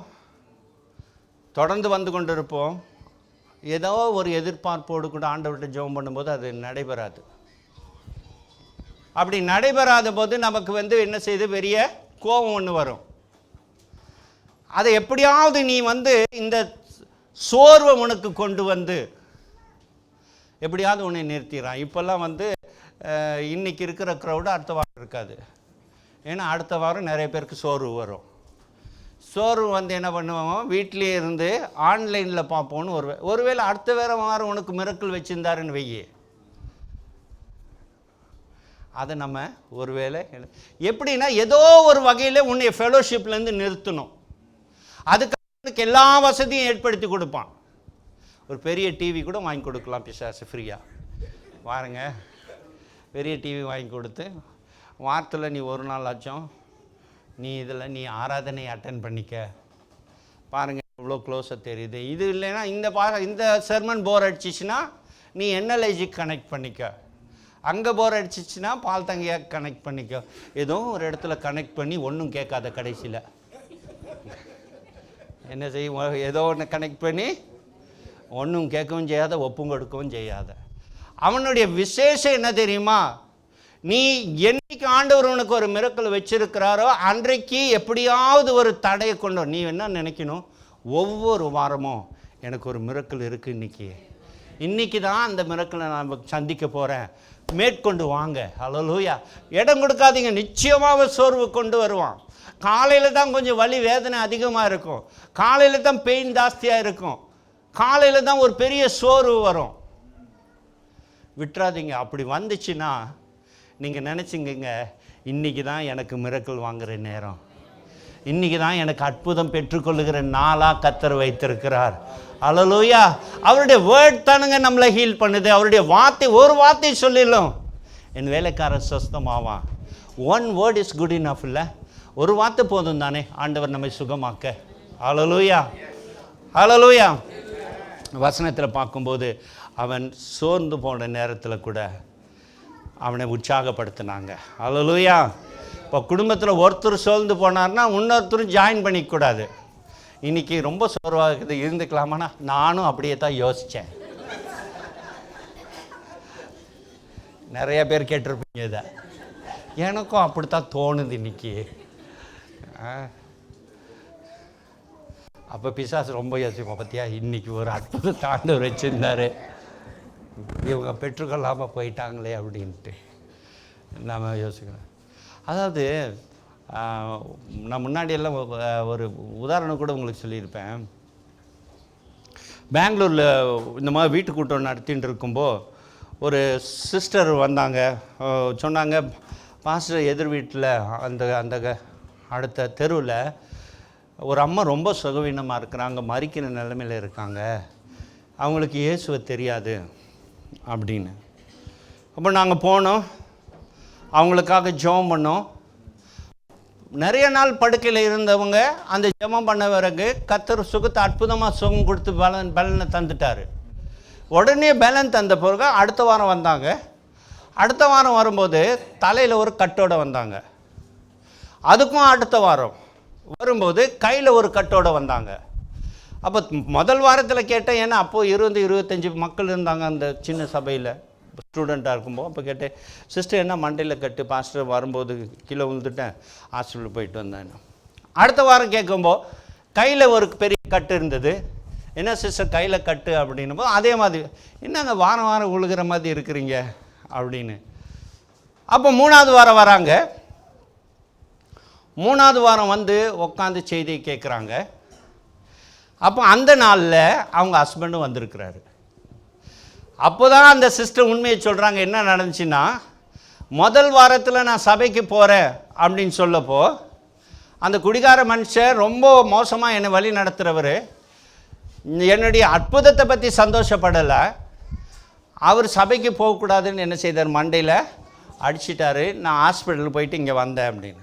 S1: தொடர்ந்து வந்து கொண்டு இருப்போம். ஏதோ ஒரு எதிர்பார்ப்போடு கூட ஆண்டவர்கிட்ட ஜெபம் பண்ணும்போது அது நடைபெறாது. அப்படி நடைபெறாத போது நமக்கு வந்து என்ன செய்து பெரிய கோபம் ஒன்று வரும். அதை எப்படியாவது நீ வந்து இந்த சோர்வை உனக்கு கொண்டு வந்து எப்படியாவது உன்னை நிறுத்திடுறான். இப்போல்லாம் வந்து இன்றைக்கி இருக்கிற க்ரௌடு அடுத்த வாரம் இருக்காது. ஏன்னா அடுத்த வாரம் நிறைய பேருக்கு சோர்வு வரும். சோறு வந்து என்ன பண்ணுவோம், வீட்டிலே இருந்து ஆன்லைனில் பார்ப்போன்னு ஒருவேளை அடுத்த வேறு வாரம் உனக்கு மிரக்கல் வச்சுருந்தாருன்னு வெய்யே, அதை நம்ம ஒருவேளை எப்படின்னா ஏதோ ஒரு வகையில் உன்னை ஃபெலோஷிப்லேருந்து நிறுத்தணும். அதுக்கு எல்லா வசதியும் ஏற்படுத்தி கொடுப்பான். ஒரு பெரிய டிவி கூட வாங்கி கொடுக்கலாம் பிசாசு ஃப்ரீயாக. பாருங்க, பெரிய டிவி வாங்கி கொடுத்து வாரத்தில் நீ ஒரு நாள் ஆச்சும் நீ இதில் நீ ஆராதனை அட்டன் பண்ணிக்க. பாருங்கள் இவ்வளோ க்ளோஸாக தெரியுது. இது இல்லைன்னா இந்த செர்மன் போர் அடிச்சிச்சுன்னா நீ என்எல்ஐஜிக்கு கனெக்ட் பண்ணிக்க. அங்கே போர் அடிச்சிச்சுன்னா பால் தங்கையாக கனெக்ட் பண்ணிக்க. ஏதோ ஒரு இடத்துல கனெக்ட் பண்ணி ஒன்றும் கேட்காத, கடைசியில் என்ன செய்யும், ஏதோ ஒன்று கனெக்ட் பண்ணி ஒன்றும் கேட்கவும் செய்யாத, ஒப்பும் கொடுக்கவும் செய்யாத. அவனுடைய விசேஷம் என்ன தெரியுமா, நீ என்னைக்கு ஆண்டவர் உனக்கு ஒரு மிரக்கல் வச்சிருக்கிறாரோ அன்றைக்கு எப்படியாவது ஒரு தடையை கொண்டு நீ என்ன நினைக்கணும், ஒவ்வொரு வாரமும் எனக்கு ஒரு மிரக்கல் இருக்குது, இன்னைக்கு தான் அந்த மிரக்கலை நான் சந்திக்க போகிறேன், மேற்கொண்டு வாங்க. ஹல்லேலூயா. இடம் கொடுக்காதீங்க, நிச்சயமாக சோர்வு கொண்டு வருவான். காலையில் தான் கொஞ்சம் வலி வேதனை அதிகமாக இருக்கும், காலையில் தான் பெயின் ஜாஸ்தியாக இருக்கும், காலையில் தான் ஒரு பெரிய சோர்வு வரும். விட்டுறாதீங்க. அப்படி வந்துச்சுன்னா நீங்கள் நினச்சிங்கங்க, இன்றைக்கி தான் எனக்கு மிரக்கல் வாங்குகிற நேரம், இன்றைக்கி தான் எனக்கு அற்புதம் பெற்றுக்கொள்ளுகிற நாளாக கர்த்தர் வைத்திருக்கிறார். ஹல்லேலூயா. அவருடைய வேர்ட் தானுங்க நம்மளை ஹீல் பண்ணுது. அவருடைய வார்த்தை, ஒரு வார்த்தை சொல்லிடலாம், என் வேலைக்காரர் சொஸ்தமாவான். One word is good enough. இல்லை, ஒரு வார்த்தை போதும் தானே ஆண்டவர் நம்மை சுகமாக்க. ஹல்லேலூயா, ஹல்லேலூயா. வசனத்தில் பார்க்கும்போது அவன் சோர்ந்து போன நேரத்தில் கூட அவனை உற்சாகப்படுத்தினாங்க. ஹல்லேலூயா. இப்போ குடும்பத்தில் ஒருத்தர் சோர்ந்து போனார்னா இன்னொருத்தரும் ஜாயின் பண்ணிக்கூடாது. இன்றைக்கி ரொம்ப சோர்வாக இருந்துக்கலாமாண்ணா, நானும் அப்படியே தான் யோசித்தேன். நிறைய பேர் கேட்டிருப்பீங்க இதை, எனக்கும் அப்படித்தான் தோணுது இன்றைக்கி. அப்போ பிசாசு ரொம்ப யோசிப்போம், பார்த்தியா இன்றைக்கி ஒரு அற்புதத்தை ஆண்டவர் வச்சுருந்தாரு, இவங்க பெற்றுக்கொள்ளாமல் போயிட்டாங்களே அப்படின்ட்டு நாம் யோசிக்கணும். அதாவது நான் முன்னாடியெல்லாம் ஒரு உதாரணம் கூட உங்களுக்கு சொல்லியிருப்பேன். பெங்களூரில் இந்த மாதிரி வீட்டு கூட்டம் நடத்தின்னு இருக்கும்போது ஒரு சிஸ்டர் வந்தாங்க. சொன்னாங்க, பாஸ்டர் எதிர் வீட்டில் அந்த அடுத்த தெருவில் ஒரு அம்மா ரொம்ப சுகவீனமாக இருக்கிறாங்க, மரிக்கிற நிலைமையில் இருக்காங்க, அவங்களுக்கு இயேசுவை தெரியாது அப்படின்னு. அப்போ நாங்கள் போனோம், அவங்களுக்காக ஜெபம் பண்ணோம். நிறைய நாள் படுக்கையில் இருந்தவங்க அந்த ஜெபம் பண்ண பிறகு கர்த்தர் சுகத்தை அற்புதமாக சுகம் கொடுத்து பலனை தந்துட்டார். உடனே பலன் தந்த பிறகு அடுத்த வாரம் வந்தாங்க. அடுத்த வாரம் வரும்போது தலையில் ஒரு கட்டோடு வந்தாங்க. அதுக்கும் அடுத்த வாரம் வரும்போது கையில் ஒரு கட்டோடு வந்தாங்க. அப்போ முதல் வாரத்தில் கேட்டேன், ஏன்னா அப்போது 20-25 மக்கள் இருந்தாங்க அந்த சின்ன சபையில், ஸ்டூடெண்ட்டாக இருக்கும்போது. அப்போ கேட்டேன், சிஸ்டர் என்ன மண்டையில் கட்டு, பாஸ்டர் வரும்போது கீழே விழுந்துட்டேன், ஹாஸ்பிட்டல் போயிட்டு வந்தேன். அடுத்த வாரம் கேட்கும்போது கையில் ஒரு பெரிய கட்டு இருந்தது. என்ன சிஸ்டர் கையில் கட்டு அப்படின்னும் அதே மாதிரி, என்னங்க வாரம் வாரம் விழுகிற மாதிரி இருக்கிறீங்க அப்படின்னு. அப்போ 3வது வாரம் வராங்க. 3வது வாரம் வந்து உட்காந்து செய்தியை கேட்குறாங்க. அப்போ அந்த நாளில் அவங்க ஹஸ்பண்டும் வந்திருக்கிறாரு. அப்போ தான் அந்த சிஸ்டர் உண்மையை சொல்கிறாங்க. என்ன நடந்துச்சுன்னா, முதல் வாரத்தில் நான் சபைக்கு போகிறேன் அப்படின்னு சொல்லப்போ அந்த குடிகார மனுஷன் ரொம்ப மோசமாக என்னை வழி நடத்துகிறவர் என்னுடைய அற்புதத்தை பற்றி சந்தோஷப்படலை. அவர் சபைக்கு போகக்கூடாதுன்னு என்ன செய்தார், மண்டையில் அடிச்சிட்டாரு. நான் ஹாஸ்பிட்டல் போயிட்டு இங்கே வந்தேன் அப்படின்னு.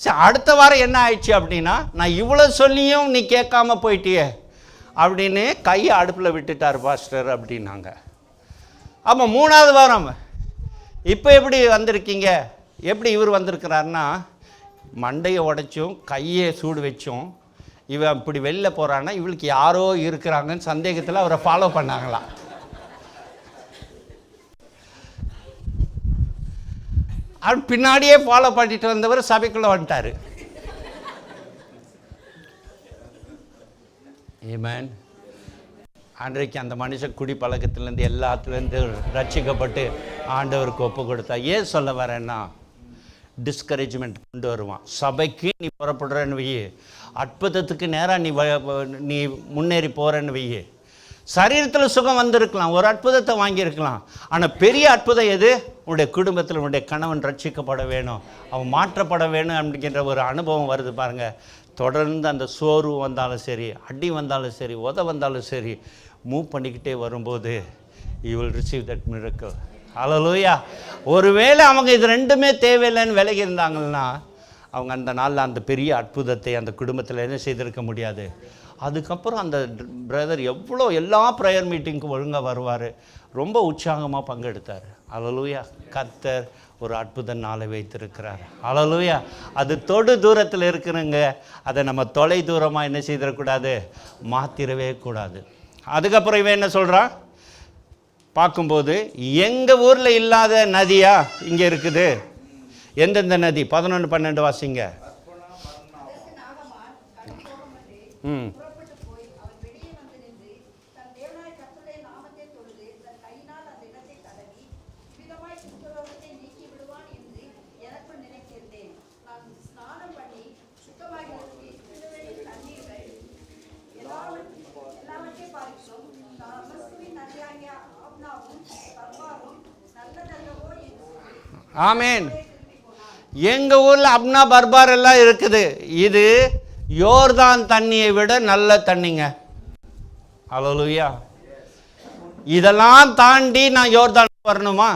S1: சரி, அடுத்த வாரம் என்ன ஆயிடுச்சு அப்படின்னா, நான் இவ்வளோ சொல்லியும் நீ கேட்காம போயிட்டியே அப்படின்னு கையை அடுப்பில் விட்டுட்டார் பாஸ்டர் அப்படின்னாங்க. அப்போ 3வது வாரம் இப்போ எப்படி வந்திருக்கீங்க, எப்படி இவர் வந்திருக்கிறாருன்னா, மண்டையை உடைச்சும் கையை சூடு வச்சும் இவன் இப்படி வெளில போகிறான்னா இவளுக்கு யாரோ இருக்கிறாங்கன்னு சந்தேகத்தில் அவரை ஃபாலோ பண்ணாங்களாம். அவர் பின்னாடியே ஃபாலோ பண்ணிட்டு வந்தவர் சபைக்குள்ளே வந்துட்டார். ஆமென். அன்றைக்கு அந்த மனுஷன் குடி பழக்கத்துலேருந்து எல்லாத்துலேருந்து ரட்சிக்கப்பட்டு ஆண்டவருக்கு ஒப்பு கொடுத்தா. ஏன் சொல்ல வரேன்னா, டிஸ்கரேஜ்மெண்ட் கொண்டு வருவான். சபைக்கு நீ புறப்படுறன்னு வையே, அற்புதத்துக்கு நேராக நீ முன்னேறி போகிறன்னு வையே, சரீரத்தில் சுகம் வந்திருக்கலாம், ஒரு அற்புதத்தை வாங்கியிருக்கலாம், ஆனால் பெரிய அற்புதம் எது? உன்னுடைய குடும்பத்தில் உன்னுடைய கணவன் ரட்சிக்கப்பட வேணும், அவன் மாற்றப்பட வேணும் அப்படிங்கிற ஒரு அனுபவம் வருது பாருங்கள். தொடர்ந்து அந்த சோர்வு வந்தாலும் சரி, அடி வந்தாலும் சரி, வந்தாலும் சரி, மூவ் பண்ணிக்கிட்டே வரும்போது you will receive that miracle. ஹல்லேலூயா. ஒருவேளை அவங்க இது ரெண்டுமே தேவையில்லைன்னு விலகி இருந்தாங்கன்னா அவங்க அந்த நாளில் அந்த பெரிய அற்புதத்தை அந்த குடும்பத்தில் என்ன செய்திருக்க முடியாது. அதுக்கப்புறம் அந்த பிரதர் எவ்வளோ எல்லா ப்ரேயர் மீட்டிங்க்கும் ஒழுங்காக வருவார், ரொம்ப உற்சாகமாக பங்கெடுத்தார். ஹல்லேலூயா. கர்த்தர் ஒரு அற்புத நாளை வைத்திருக்கிறார். ஹல்லேலூயா. அது தொடு தூரத்தில் இருக்கிறங்க, அதை நம்ம தொலை தூரமாக என்ன செய்திடக்கூடாது, மாற்றிடவே கூடாது. அதுக்கப்புறம் இவன் என்ன சொல்கிறான் பார்க்கும்போது, எங்கள் ஊரில் இல்லாத நதியா இங்கே இருக்குது. எந்தெந்த நதி? 11, 12 வாசிங்க. ஆமேன். எங்கள் ஊரில் அப்னா பர்பார் எல்லாம் இருக்குது. இது யோர்தான் தண்ணியை விட நல்ல தண்ணிங்க. ஹல்லேலூயா. இதெல்லாம் தாண்டி நான் யோர்தான் வரணுமா?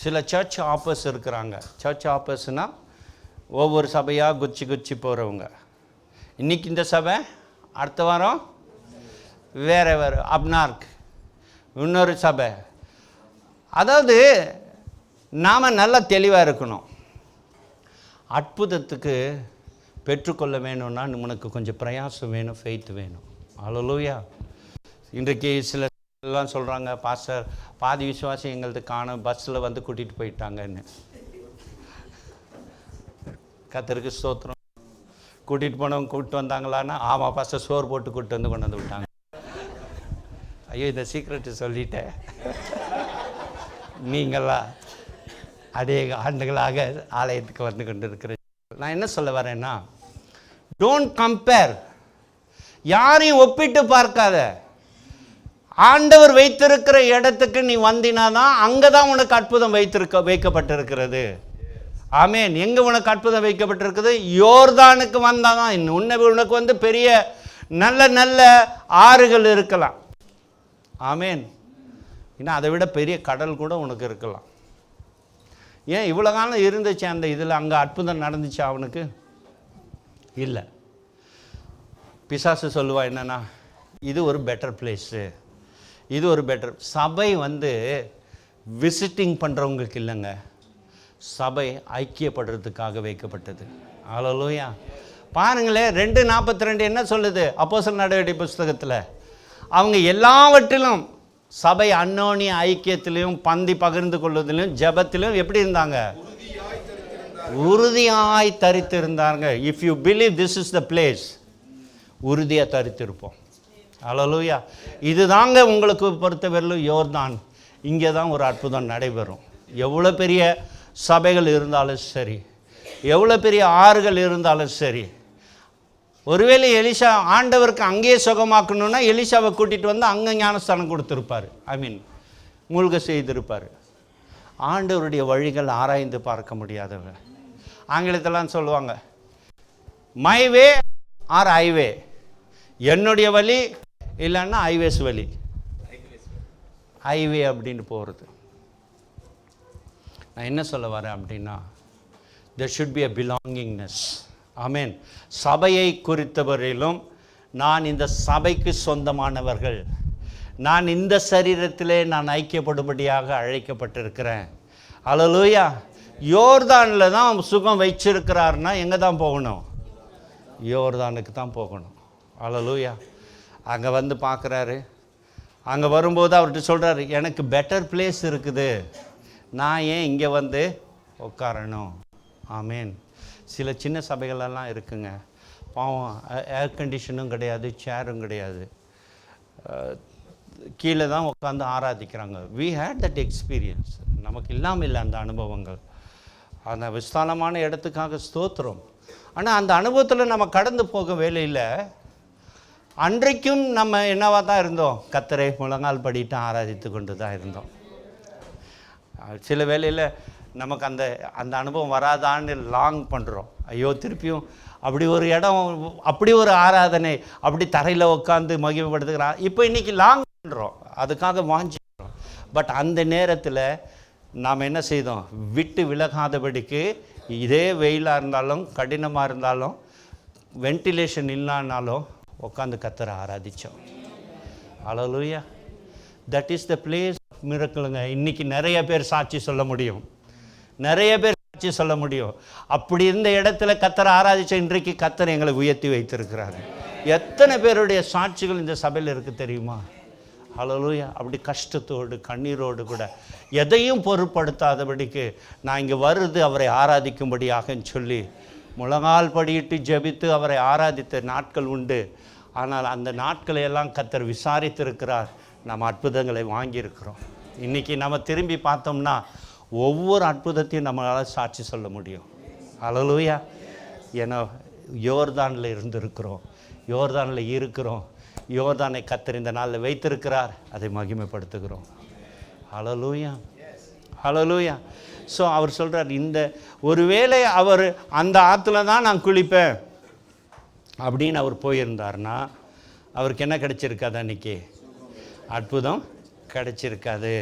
S1: சில சர்ச் ஆப்பர்ஸ் இருக்கிறாங்க. சர்ச் ஆப்பர்ஸ்னால் ஒவ்வொரு சபையாக குச்சி போகிறவங்க. இன்றைக்கி இந்த சபை, அடுத்த வாரம் வேறு அப்னார்க் இன்னொரு சபை. அதாவது நாம் நல்லா தெளிவாக இருக்கணும். அற்புதத்துக்கு பெற்றுக்கொள்ள வேணும்னா உனக்கு கொஞ்சம் பிரயாசம் வேணும், ஃபெய்த் வேணும். ஹல்லேலூயா. இன்றைக்கு சில எல்லாம் சொல்கிறாங்க, பாஸ்டர் பாதி விசுவாசி எங்களது காண பஸ்ஸில் வந்து கூட்டிகிட்டு போயிட்டாங்கன்னு. கர்த்தருக்கு ஸ்தோத்திரம். கூட்டிகிட்டு போனவங்க கூப்பிட்டு வந்தாங்களான்னா, ஆமாம் பாஸ்டர் சோறு போட்டு கூப்பிட்டு வந்து கொண்டு வந்து விட்டாங்க. ஐயோ, இந்த சீக்ரெட்டு சொல்லிட்டேன். நீங்களா அநேக ஆண்டுகளாக ஆலயத்துக்கு வந்து கொண்டு இருக்கிறேன். நான் என்ன சொல்ல வரேன்னா, டோன்ட் கம்பேர். யாரையும் ஒப்பிட்டு பார்க்காத. ஆண்டவர் வைத்திருக்கிற இடத்துக்கு நீ வந்தினாதான் அங்கே தான் உனக்கு அற்புதம் வைக்கப்பட்டிருக்கிறது. ஆமேன். எங்கே உனக்கு அற்புதம் வைக்கப்பட்டிருக்குது? யோர்தானுக்கு வந்தால் தான். உனக்கு வந்து பெரிய நல்ல நல்ல ஆறுகள் இருக்கலாம். ஆமேன். இன்னும் அதை விட பெரிய கடல் கூட உனக்கு இருக்கலாம். ஏன் இவ்வளோ காலம் இருந்துச்சு அந்த இதில், அங்கே அற்புதம் நடந்துச்சு அவனுக்கு? இல்லை. பிசாசு சொல்லுவா என்னன்னா, இது ஒரு பெட்டர் பிளேஸு, இது ஒரு பெட்டர் சபை. வந்து விசிட்டிங் பண்ணுறவங்களுக்கு இல்லைங்க, சபை ஐக்கியப்படுறதுக்காக வைக்கப்பட்டது. ஹல்லேலூயா. பாருங்களேன், 2:42 என்ன சொல்லுது அப்போஸ்தலர் நடவடிக்கை புஸ்தகத்தில்? அவங்க எல்லாவற்றிலும் சபை அன்னோனிய ஐக்கியத்திலையும் பந்தி பகிர்ந்து கொள்வதிலும் ஜெபத்திலும் எப்படி இருந்தாங்க? உறுதியாய் தரித்திருந்தாங்க. If you believe this is the place, உறுதியாக தரித்திருப்போம். ஹல்லேலூயா. இதுதாங்க உங்களுக்கு பொறுத்தவரையிலும் யோர்தான். இங்கே தான் ஒரு அற்புதம் நடைபெறும். எவ்வளோ பெரிய சபைகள் இருந்தாலும் சரி, எவ்வளோ பெரிய ஆறுகள் இருந்தாலும் சரி. ஒருவேளை எலிசா ஆண்டவருக்கு அங்கேயே சுகமாக்கணும்னா எலிசாவை கூட்டிகிட்டு வந்து அங்கே ஞானஸ்தானம் கொடுத்துருப்பார். மூழ்க செய்திருப்பார். ஆண்டவருடைய வழிகள் ஆராய்ந்து பார்க்க முடியாதவங்க. ஆங்கிலத்திலாம் சொல்லுவாங்க, மை வே ஆர் ஹைவே. என்னுடைய வழி இல்லைன்னா ஹைவேஸ் வழி. ஹைவே அப்படின்னு போகிறது. நான் என்ன சொல்ல வரேன் அப்படின்னா, there should be a belongingness. ஆமேன். சபையை குறித்தவரையிலும் நான் இந்த சபைக்கு சொந்தமானவர்கள், நான் இந்த சரீரத்திலே நான் ஐக்கியப்படும்படியாக அழைக்கப்பட்டிருக்கிறேன். ஹல்லேலூயா. யோர்தானில் தான் சுகம் வச்சிருக்கிறாருன்னா எங்கே தான் போகணும்? யோர்தானுக்கு தான் போகணும். ஹல்லேலூயா. அங்கே வந்து பார்க்குறாரு. அங்கே வரும்போது அவர்கிட்ட சொல்கிறாரு, எனக்கு பெட்டர் பிளேஸ் இருக்குது, நான் ஏன் இங்கே வந்து உட்காரணும்? ஆமேன். சில சின்ன சபைகளெல்லாம் இருக்குங்க, பாவம் ஏர் கண்டிஷனும் கிடையாது, சேரும் கிடையாது, கீழே தான் உட்காந்து ஆராதிக்கிறாங்க. We had that experience. நமக்கு இல்லாமல் இல்லை அந்த அனுபவங்கள். அந்த விஸ்தாலமான இடத்துக்காக ஸ்தோத்திரம். ஆனால் அந்த அனுபவத்தில் நம்ம கடந்து போக வேலையில் அன்றைக்கும் நம்ம என்னவாக தான் இருந்தோம்? கர்த்தரை முழங்கால் படிட்டு ஆராதித்து கொண்டு தான் இருந்தோம். சில வேளையில் நமக்கு அந்த அந்த அனுபவம் வராதான்னு லாங் பண்ணுறோம். ஐயோ திருப்பியும் அப்படி ஒரு இடம், அப்படி ஒரு ஆராதனை, அப்படி தரையில் உட்காந்து மகிமைப்படுத்துகிறான். இப்போ இன்றைக்கி லாங் பண்ணுறோம், அதுக்காக வாஞ்சிக்கிறோம். பட் அந்த நேரத்தில் நாம் என்ன செய்தோம்? விட்டு விலகாதபடிக்கு இதே வெயிலாக இருந்தாலும் கடினமாக இருந்தாலும் வென்டிலேஷன் இல்லைனாலும் உட்காந்து கர்த்தரை ஆராதித்தோம். ஹல்லேலூயா. That is the place of மிரக்கிளுங்க. இன்றைக்கி நிறைய பேர் சாட்சி சொல்ல முடியும், நிறைய பேர் சாட்சி சொல்ல முடியும். அப்படி இருந்த இடத்துல கர்த்தரை ஆராதித்த இன்றைக்கு கர்த்தர் எங்களை உயர்த்தி வைத்திருக்கிறாரு. எத்தனை பேருடைய சாட்சிகள் இந்த சபையில் இருக்குது தெரியுமா? ஹல்லேலூயா. அப்படி கஷ்டத்தோடு கண்ணீரோடு கூட எதையும் பொருட்படுத்தாதபடிக்கு நான் இங்கே வருது அவரை ஆராதிக்கும்படியாகன்னு சொல்லி முழங்கால் படியிட்டு ஜெபித்து அவரை ஆராதித்த நாட்கள் உண்டு. ஆனால் அந்த நாட்களை எல்லாம் கர்த்தர் விசாரித்திருக்கிறார். நம்ம அற்புதங்களை வாங்கியிருக்கிறோம். இன்றைக்கி நம்ம திரும்பி பார்த்தோம்னா ஒவ்வொரு அற்புதத்தையும் நம்மளால் சாட்சி சொல்ல முடியும். ஹல்லேலூயா. ஏன்னா யோர்தானில் இருந்திருக்கிறோம், யோர்தானில் இருக்கிறோம். யோர்தானை கர்த்தர் இந்த நாளில் வைத்திருக்கிறார், அதை மகிமைப்படுத்துகிறோம். ஹல்லேலூயா, ஹல்லேலூயா. ஸோ அவர் சொல்கிறார், இந்த ஒருவேளை அவர் அந்த ஆற்றுல தான் நான் குளிப்பேன் அப்படின்னு அவர் போயிருந்தார்னா அவருக்கு என்ன கிடைச்சிருக்காது? அன்றைக்கி அற்புதம் கிடைச்சிருக்காது.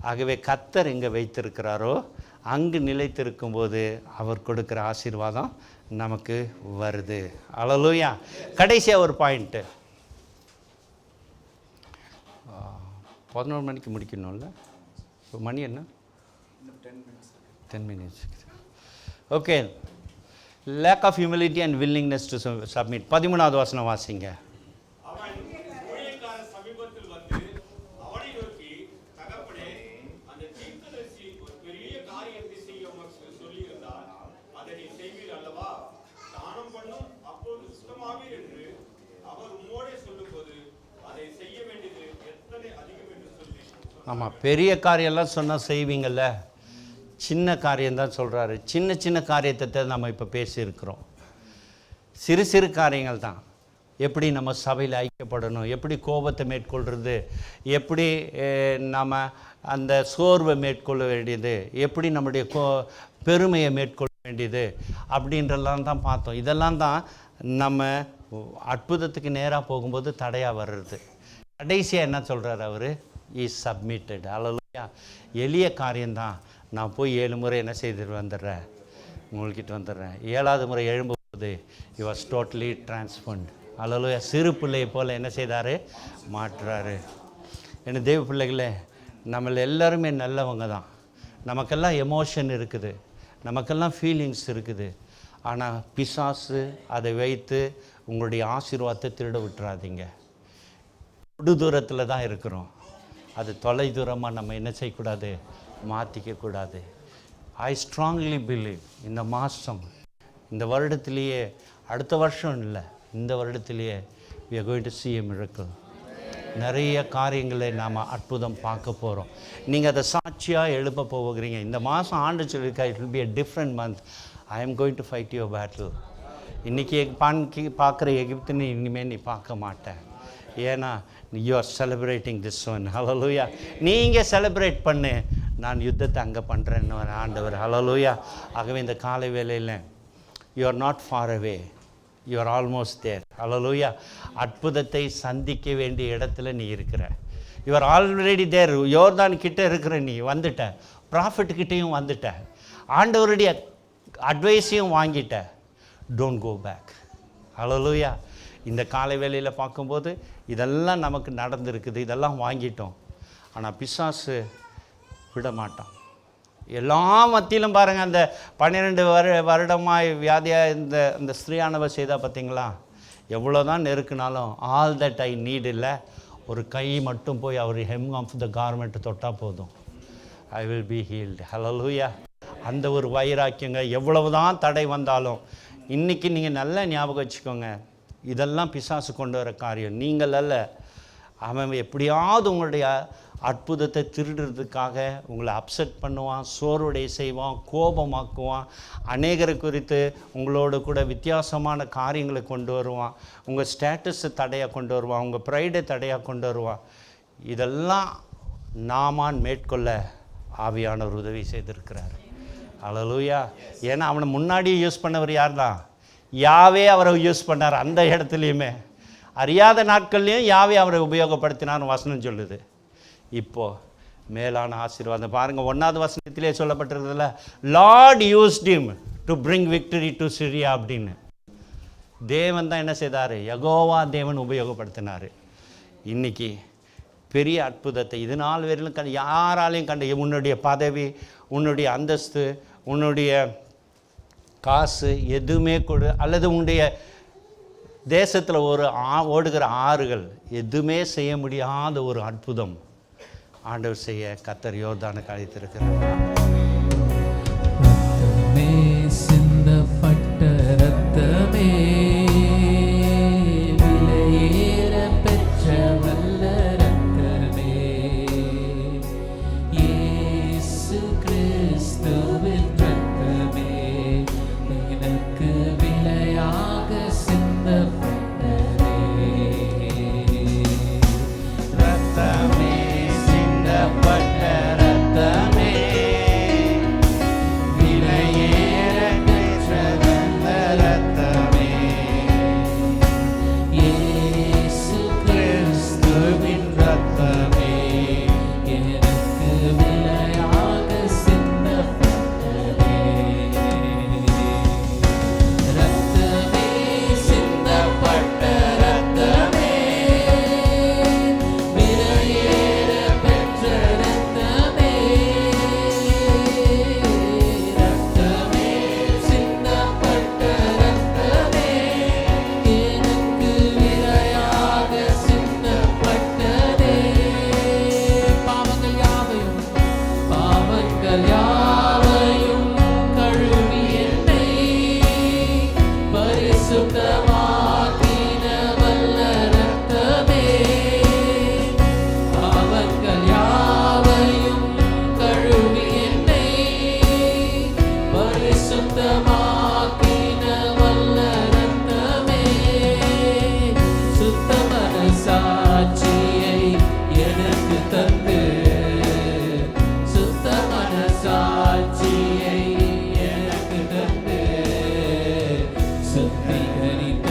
S1: ஆகவே கர்த்தர் எங்கே வைத்திருக்கிறாரோ அங்கு நிலைத்திருக்கும்போது அவர் கொடுக்குற ஆசீர்வாதம் நமக்கு வருது. ஹல்லேலூயா. கடைசியாக ஒரு பாயிண்ட்டு, 11 மணிக்கு முடிக்கணும்ல? இப்போ மணி என்ன? 10 minutes. Okay. Lack of humility and willingness to submit. 13வது வசனம் வாசிங்க. ஆமாம், பெரிய காரியம்லாம் சொன்னால் செய்வீங்கள்ல, சின்ன காரியம்தான் சொல்கிறாரு. சின்ன சின்ன காரியத்தை நம்ம இப்போ பேசியிருக்கிறோம். சிறு சிறு காரியங்கள் தான். எப்படி நம்ம சபையில் ஐக்கியப்படணும், எப்படி கோபத்தை மேற்கொள்கிறது, எப்படி நம்ம அந்த சோர்வை மேற்கொள்ள வேண்டியது, எப்படி நம்முடைய பெருமையை மேற்கொள்ள வேண்டியது அப்படின்றலாம் தான் பார்த்தோம். இதெல்லாம் தான் நம்ம அற்புதத்துக்கு நேராக போகும்போது தடையாக வர்றது. கடைசியாக என்ன சொல்கிறார் அவர்? Is submitted. ஹல்லேலூயா. எளிய காரியம்தான். நான் போய் 7 முறை என்ன செய்துட்டு வந்துடுறேன், மூழ்கிட்டு வந்துடுறேன். 7வது முறை எழும்பும்போது he was totally transformed. ஹல்லேலூயா. சிறு பிள்ளையை போல் என்ன செய்தார்? மாற்றுறாரு. என்ன தேவ பிள்ளைகளே, நம்மள எல்லாருமே நல்லவங்க தான். நமக்கெல்லாம் எமோஷன் இருக்குது, நமக்கெல்லாம் ஃபீலிங்ஸ் இருக்குது. ஆனால் பிசாசு அதை வைத்து உங்களுடைய ஆசீர்வாதத்தை திருட விட்டுறாதீங்க. தொடு தூரத்தில் தான் இருக்கிறோம், அது தொலை தூரமாக நம்ம என்ன செய்யக்கூடாது? மாற்றிக்கக்கூடாது. ஐ ஸ்ட்ராங்லி பிலீவ் இந்த மாதம், இந்த வருடத்திலேயே, அடுத்த வருஷம் இல்லை, இந்த வருடத்திலேயே we are going to see a miracle. நிறைய காரியங்களை நாம் அற்புதம் பார்க்க போகிறோம். நீங்கள் அதை சாட்சியாக எழுப்ப போகிறீங்க. இந்த மாதம் ஆண்டு சொல்லியிருக்கா, it will be a different month. I am going to fight your battle. இன்றைக்கி பார்க்குற எகிப்துன்னு இனிமேல் நீ பார்க்க மாட்டேன். ஏன்னா you are celebrating this one. ஹல்லேலூயா. நீங்கள் செலிப்ரேட் பண்ணு, நான் யுத்தத்தை அங்கே பண்ணுறேன்னு ஆண்டவர். ஹல்லேலூயா. ஆகவே இந்த காலை வேளையில் you are not far away, you are almost there. ஹல்லேலூயா. அற்புதத்தை சந்திக்க வேண்டிய இடத்துல நீ இருக்கிற. You are already there. யோர்தான் கிட்டே இருக்கிற நீ வந்துட்ட, ப்ராஃபிட்கிட்டையும் வந்துட்ட, ஆண்டவருடைய அட்வைஸையும் வாங்கிட்ட. Don't go back. ஹல்லேலூயா. இந்த காலை வேளையில் பார்க்கும்போது இதெல்லாம் நமக்கு நடந்திருக்குது, இதெல்லாம் வாங்கிட்டோம். ஆனால் பிசாசு விட மாட்டான். எல்லா மத்தியிலும் பாருங்கள், அந்த 12 வருடமாய் வியாதியாக இந்த ஸ்திரீயானவர் செய்தா பார்த்தீங்களா? எவ்வளோ தான் நெருக்குனாலும் ஆல் தட் ஐ நீட் இல்லை, ஒரு கை மட்டும் போய் அவர் ஹெம் ஆஃப் த கார்மெண்ட் தொட்டால் போதும், ஐ வில் பி ஹீல்டு. ஹல்லேலூயா. அந்த ஒரு வைராக்கியங்க. எவ்வளவு தான் தடை வந்தாலும் இன்றைக்கி நீங்கள் நல்லா ஞாபகம் வச்சுக்கோங்க, இதெல்லாம் பிசாசு கொண்டு வர காரியம், நீங்கள் அல்ல. அவன் எப்படியாவது உங்களுடைய அற்புதத்தை திருடுறதுக்காக உங்களை அப்செட் பண்ணுவான், சோர்வுடைய செய்வான், கோபமாக்குவான், அநேகரை குறித்து உங்களோட கூட வித்தியாசமான காரியங்களை கொண்டு வருவான், உங்கள் ஸ்டேட்டஸை தடையாக கொண்டு வருவான், உங்கள் ப்ரைடை தடையாக கொண்டு வருவான். இதெல்லாம் நாமான் மேற்கொள்ள ஆவியானவர் உதவி செய்திருக்கிறார். அல்லேலூயா. ஏன்னா அவனை முன்னாடியே யூஸ் பண்ணவர் யார் தான்? யாவே அவரை யூஸ் பண்ணார். அந்த இடத்துலையுமே அறியாத நாட்கள்லையும் யாவே அவரை உபயோகப்படுத்தினார்னு வசனம் சொல்லுது. இப்போது மேலான ஆசீர்வாதம் பாருங்கள், 1வது வசனத்திலே சொல்லப்பட்டிருக்கிறதுல Lord used him to bring victory to Syria அப்படின்னு. தேவன் தான் என்ன செய்தார்? யெகோவா தேவன் உபயோகப்படுத்தினார். இன்றைக்கி பெரிய அற்புதத்தை இது நாள் வரையிலும் யாராலையும் கண்டு, உன்னுடைய பதவி, உன்னுடைய அந்தஸ்து, உன்னுடைய காசு எதுவுமே கொடு, அல்லது உன்னுடைய தேசத்தில் ஒரு ஓடுகிற ஆறுகள் எதுவுமே செய்ய முடியாத ஒரு அற்புதம் ஆண்டவர் செய்ய கர்த்தர் யோர்தானுக்கு அழைத்திருக்கிறார். சிந்தப்பட்ட ரத்தமே, விலையேற பெற்ற வல்ல ரத்தமே, இயேசு கிறிஸ்துவின் ரத்தமே, எனக்கு விலையாக சிந்தப்பட்டதே. ரத்தமே, சிந்தப்பட்ட ரத்தமே, விலையேற பெற்ற வல்ல ரத்தமே, இயேசு கிறிஸ்துவின் ரத்தமே, எனக்கு விலையாக சிந்தப்பட்டதே. ரத்தமே, சிந்தப்பட்ட ரத்தமே, விலையேற பெற்ற ரத்தமே, ரத்தமே, சிந்தப்பட்ட ரத்தமே, எனக்கு விலையாக சிந்தப்பட்டதே. பாவங்கள் யாவையும் கழுவி என்னை பரிசுத்தமாக்கின வல்ல ரத்தமே, பாவங்கள் யாவையும் கழுவி என்னை பரிசுத்தமாக்கின வல்ல ரத்தமே, சுத்த மனசாட்சியை எனக்கு தந்து, சுத்த மனசாட்சியை எனக்கு தந்து, சுத்திகரித்த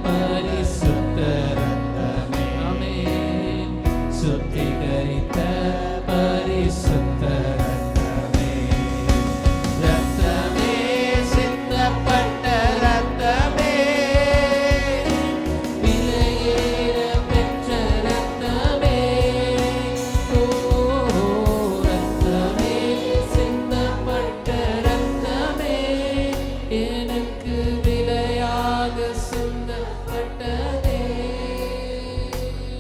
S1: பரிசுத்த ரத்தமே, ஆமென், சுத்திகரித்த பரிசுத்த ரத்தமே, ரத்தமே, சிந்தப்பட்ட ரத்தமே, விலையேற பெற்ற ரத்தமே, ஓ ரத்தமே, சிந்தப்பட்ட ரத்தமே, எனக்கு விலையாக சிந்தப்பட்டதே.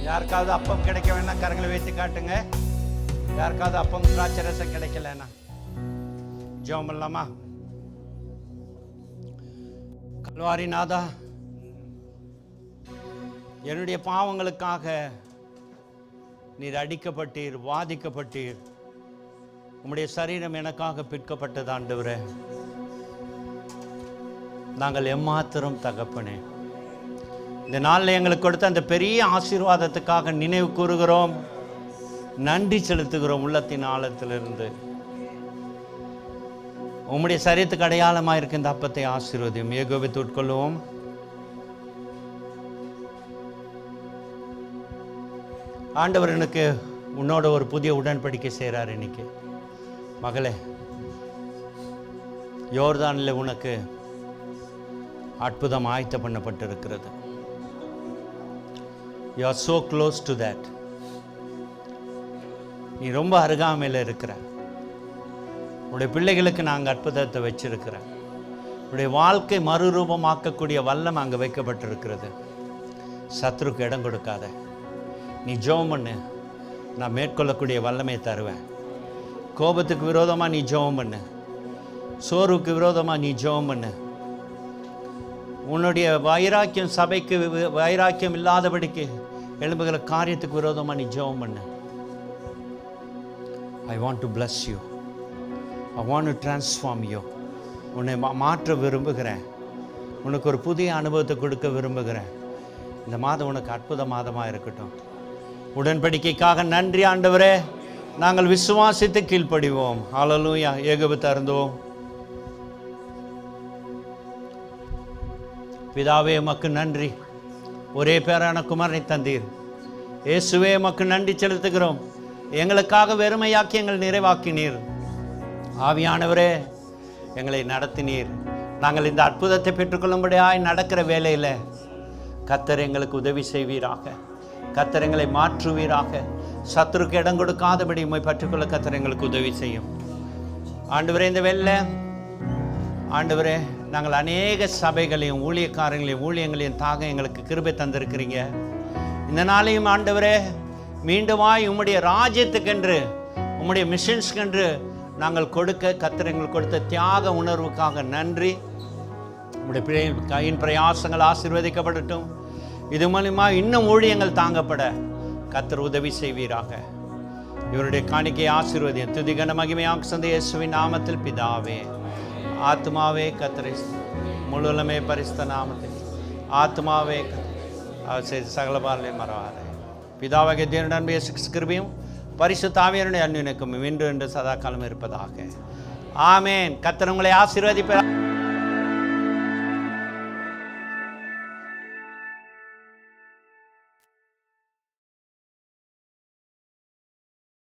S1: யாருக்காவது அப்பம் கிடைக்க வேணா கரங்களை வைத்து காட்டுங்க. யாருக்காவது அப்பம் திராட்சை ரசம் கிடைக்கலன்னா ஜெபம் பண்ணலாமா? கல்வாரி நாதா, என்னுடைய பாவங்களுக்காக நீர் அடிக்கப்பட்டீர், வாதிக்கப்பட்டீர், உம்முடைய சரீரம் எனக்காக பிற்கப்பட்டது ஆண்டவரே. நாங்கள் எம்மாத்திரம் தகப்பனே, இந்த நாளில் எங்களுக்கு கொடுத்த அந்த பெரிய ஆசீர்வாதத்துக்காக நினைவு கூறுகிறோம், நன்றி செலுத்துகிறோம் உள்ளத்தின் ஆழத்திலிருந்து. உம்முடைய சரீரத்துக்கு அடையாளமாக இருக்க இந்த அப்பத்தை ஆசீர்வதியும். ஏகோபித்து உட்கொள்வோம். ஆண்டவர் எனக்கு உன்னோட ஒரு புதிய உடன்படிக்கை செய்கிறார். இன்னைக்கு மகளே, யோர்தானில் உனக்கு அற்புதம் ஆயத்த பண்ணப்பட்டிருக்கிறது. You are so close to that. நீ ரொம்ப அருகாமையில் இருக்கிற. உன்னுடைய பிள்ளைகளுக்கு நாங்கள் அற்புதத்தை வச்சிருக்கிறேன். உன்னுடைய வாழ்க்கை மறுரூபமாக்கக்கூடிய வல்லம் அங்கே வைக்கப்பட்டிருக்கிறது. சத்ருக்கு இடம் கொடுக்காத. நீ ஜெபம் பண்ணு, நான் மேற்கொள்ளக்கூடிய வல்லமை தருவேன். கோபத்துக்கு விரோதமாக நீ ஜெபம் பண்ணு, சோர்வுக்கு விரோதமாக நீ ஜெபம் பண்ணு. உன்னுடைய வைராக்கியம், சபைக்கு வைராக்கியம் இல்லாதபடிக்கு எழும்புகிற காரியத்துக்கு விரோதமாக நீ ஜெபம் பண்ணு. I want to bless you. I want to transform you. உன்னை மாற்ற விரும்புகிறேன். உனக்கு ஒரு புதிய அனுபவத்தை கொடுக்க விரும்புகிறேன். இந்த மாதம் உனக்கு அற்புத மாதமாக இருக்கட்டும். உடன்படிக்கைக்காக நன்றி ஆண்டவரே. நாங்கள் விசுவாசித்து கீழ்ப்படிவோம். ஹல்லேலூயா. ஏகபத்தை அருந்துவோம். பிதாவே உமக்கு நன்றி. ஒரே பேரான குமாரனை தந்தீர். இயேசுவே உமக்கு நன்றி செலுத்துகிறோம். எங்களுக்காக வெறுமையாக்கி எங்கள் நிறைவாக்கினீர். ஆவியானவரே எங்களை நடத்தினீர். நாங்கள் இந்த அற்புதத்தை பெற்றுக்கொள்ளும்படியாய் நடக்கிற வேலையில் கர்த்தர் எங்களுக்கு உதவி செய்வீராக. கர்த்தர் எங்களை மாற்றுவீராக. சத்துருக்கு இடம் கொடுக்காதபடி உம்மை பற்றிக்கொள்ள கர்த்தர் எங்களுக்கு உதவி செய்யும். ஆண்டவரே, இந்த வேளையில ஆண்டவரே, நாங்கள் அநேக சபைகளையும் ஊழியக்காரங்களையும் ஊழியங்களையும் தாக எங்களுக்கு கிருபை தந்திருக்கிறீங்க. இந்த நாளையும் ஆண்டவரே, மீண்டுமாய் உம்முடைய ராஜ்யத்துக்கென்று உம்முடைய மிஷன்ஸ்க்கென்று நாங்கள் கொடுக்க கர்த்தர் எங்களுக்கு கொடுத்த தியாக உணர்வுக்காக நன்றி. உம்முடைய கையின் பிரயாசங்கள் ஆசீர்வதிக்கப்படட்டும். இது மூலமாக இன்னும் ஊழியங்கள் தாங்கப்பட கர்த்தர் உதவி செய்வீராக. இவருடைய காணிக்கையை ஆசீர்வதியும். துதிகன மகிமையாக சந்த இயேசுவின் நாமத்தில் பிதாவே. ஆத்மாவே கர்த்தரை முழுவலுமே பரிசுத்த நாமத்தில் ஆத்மாவே சகல பாரலே மறவாதே. பிதாவாகிய தேவனுடைய இயேசு கிருபையும் பரிசுத்த ஆவியானவருடைய அன்பிற்கும் இன்று சதா காலம் இருப்பதாக. ஆமென். கர்த்தர் உங்களை ஆசீர்வதிப்பார்.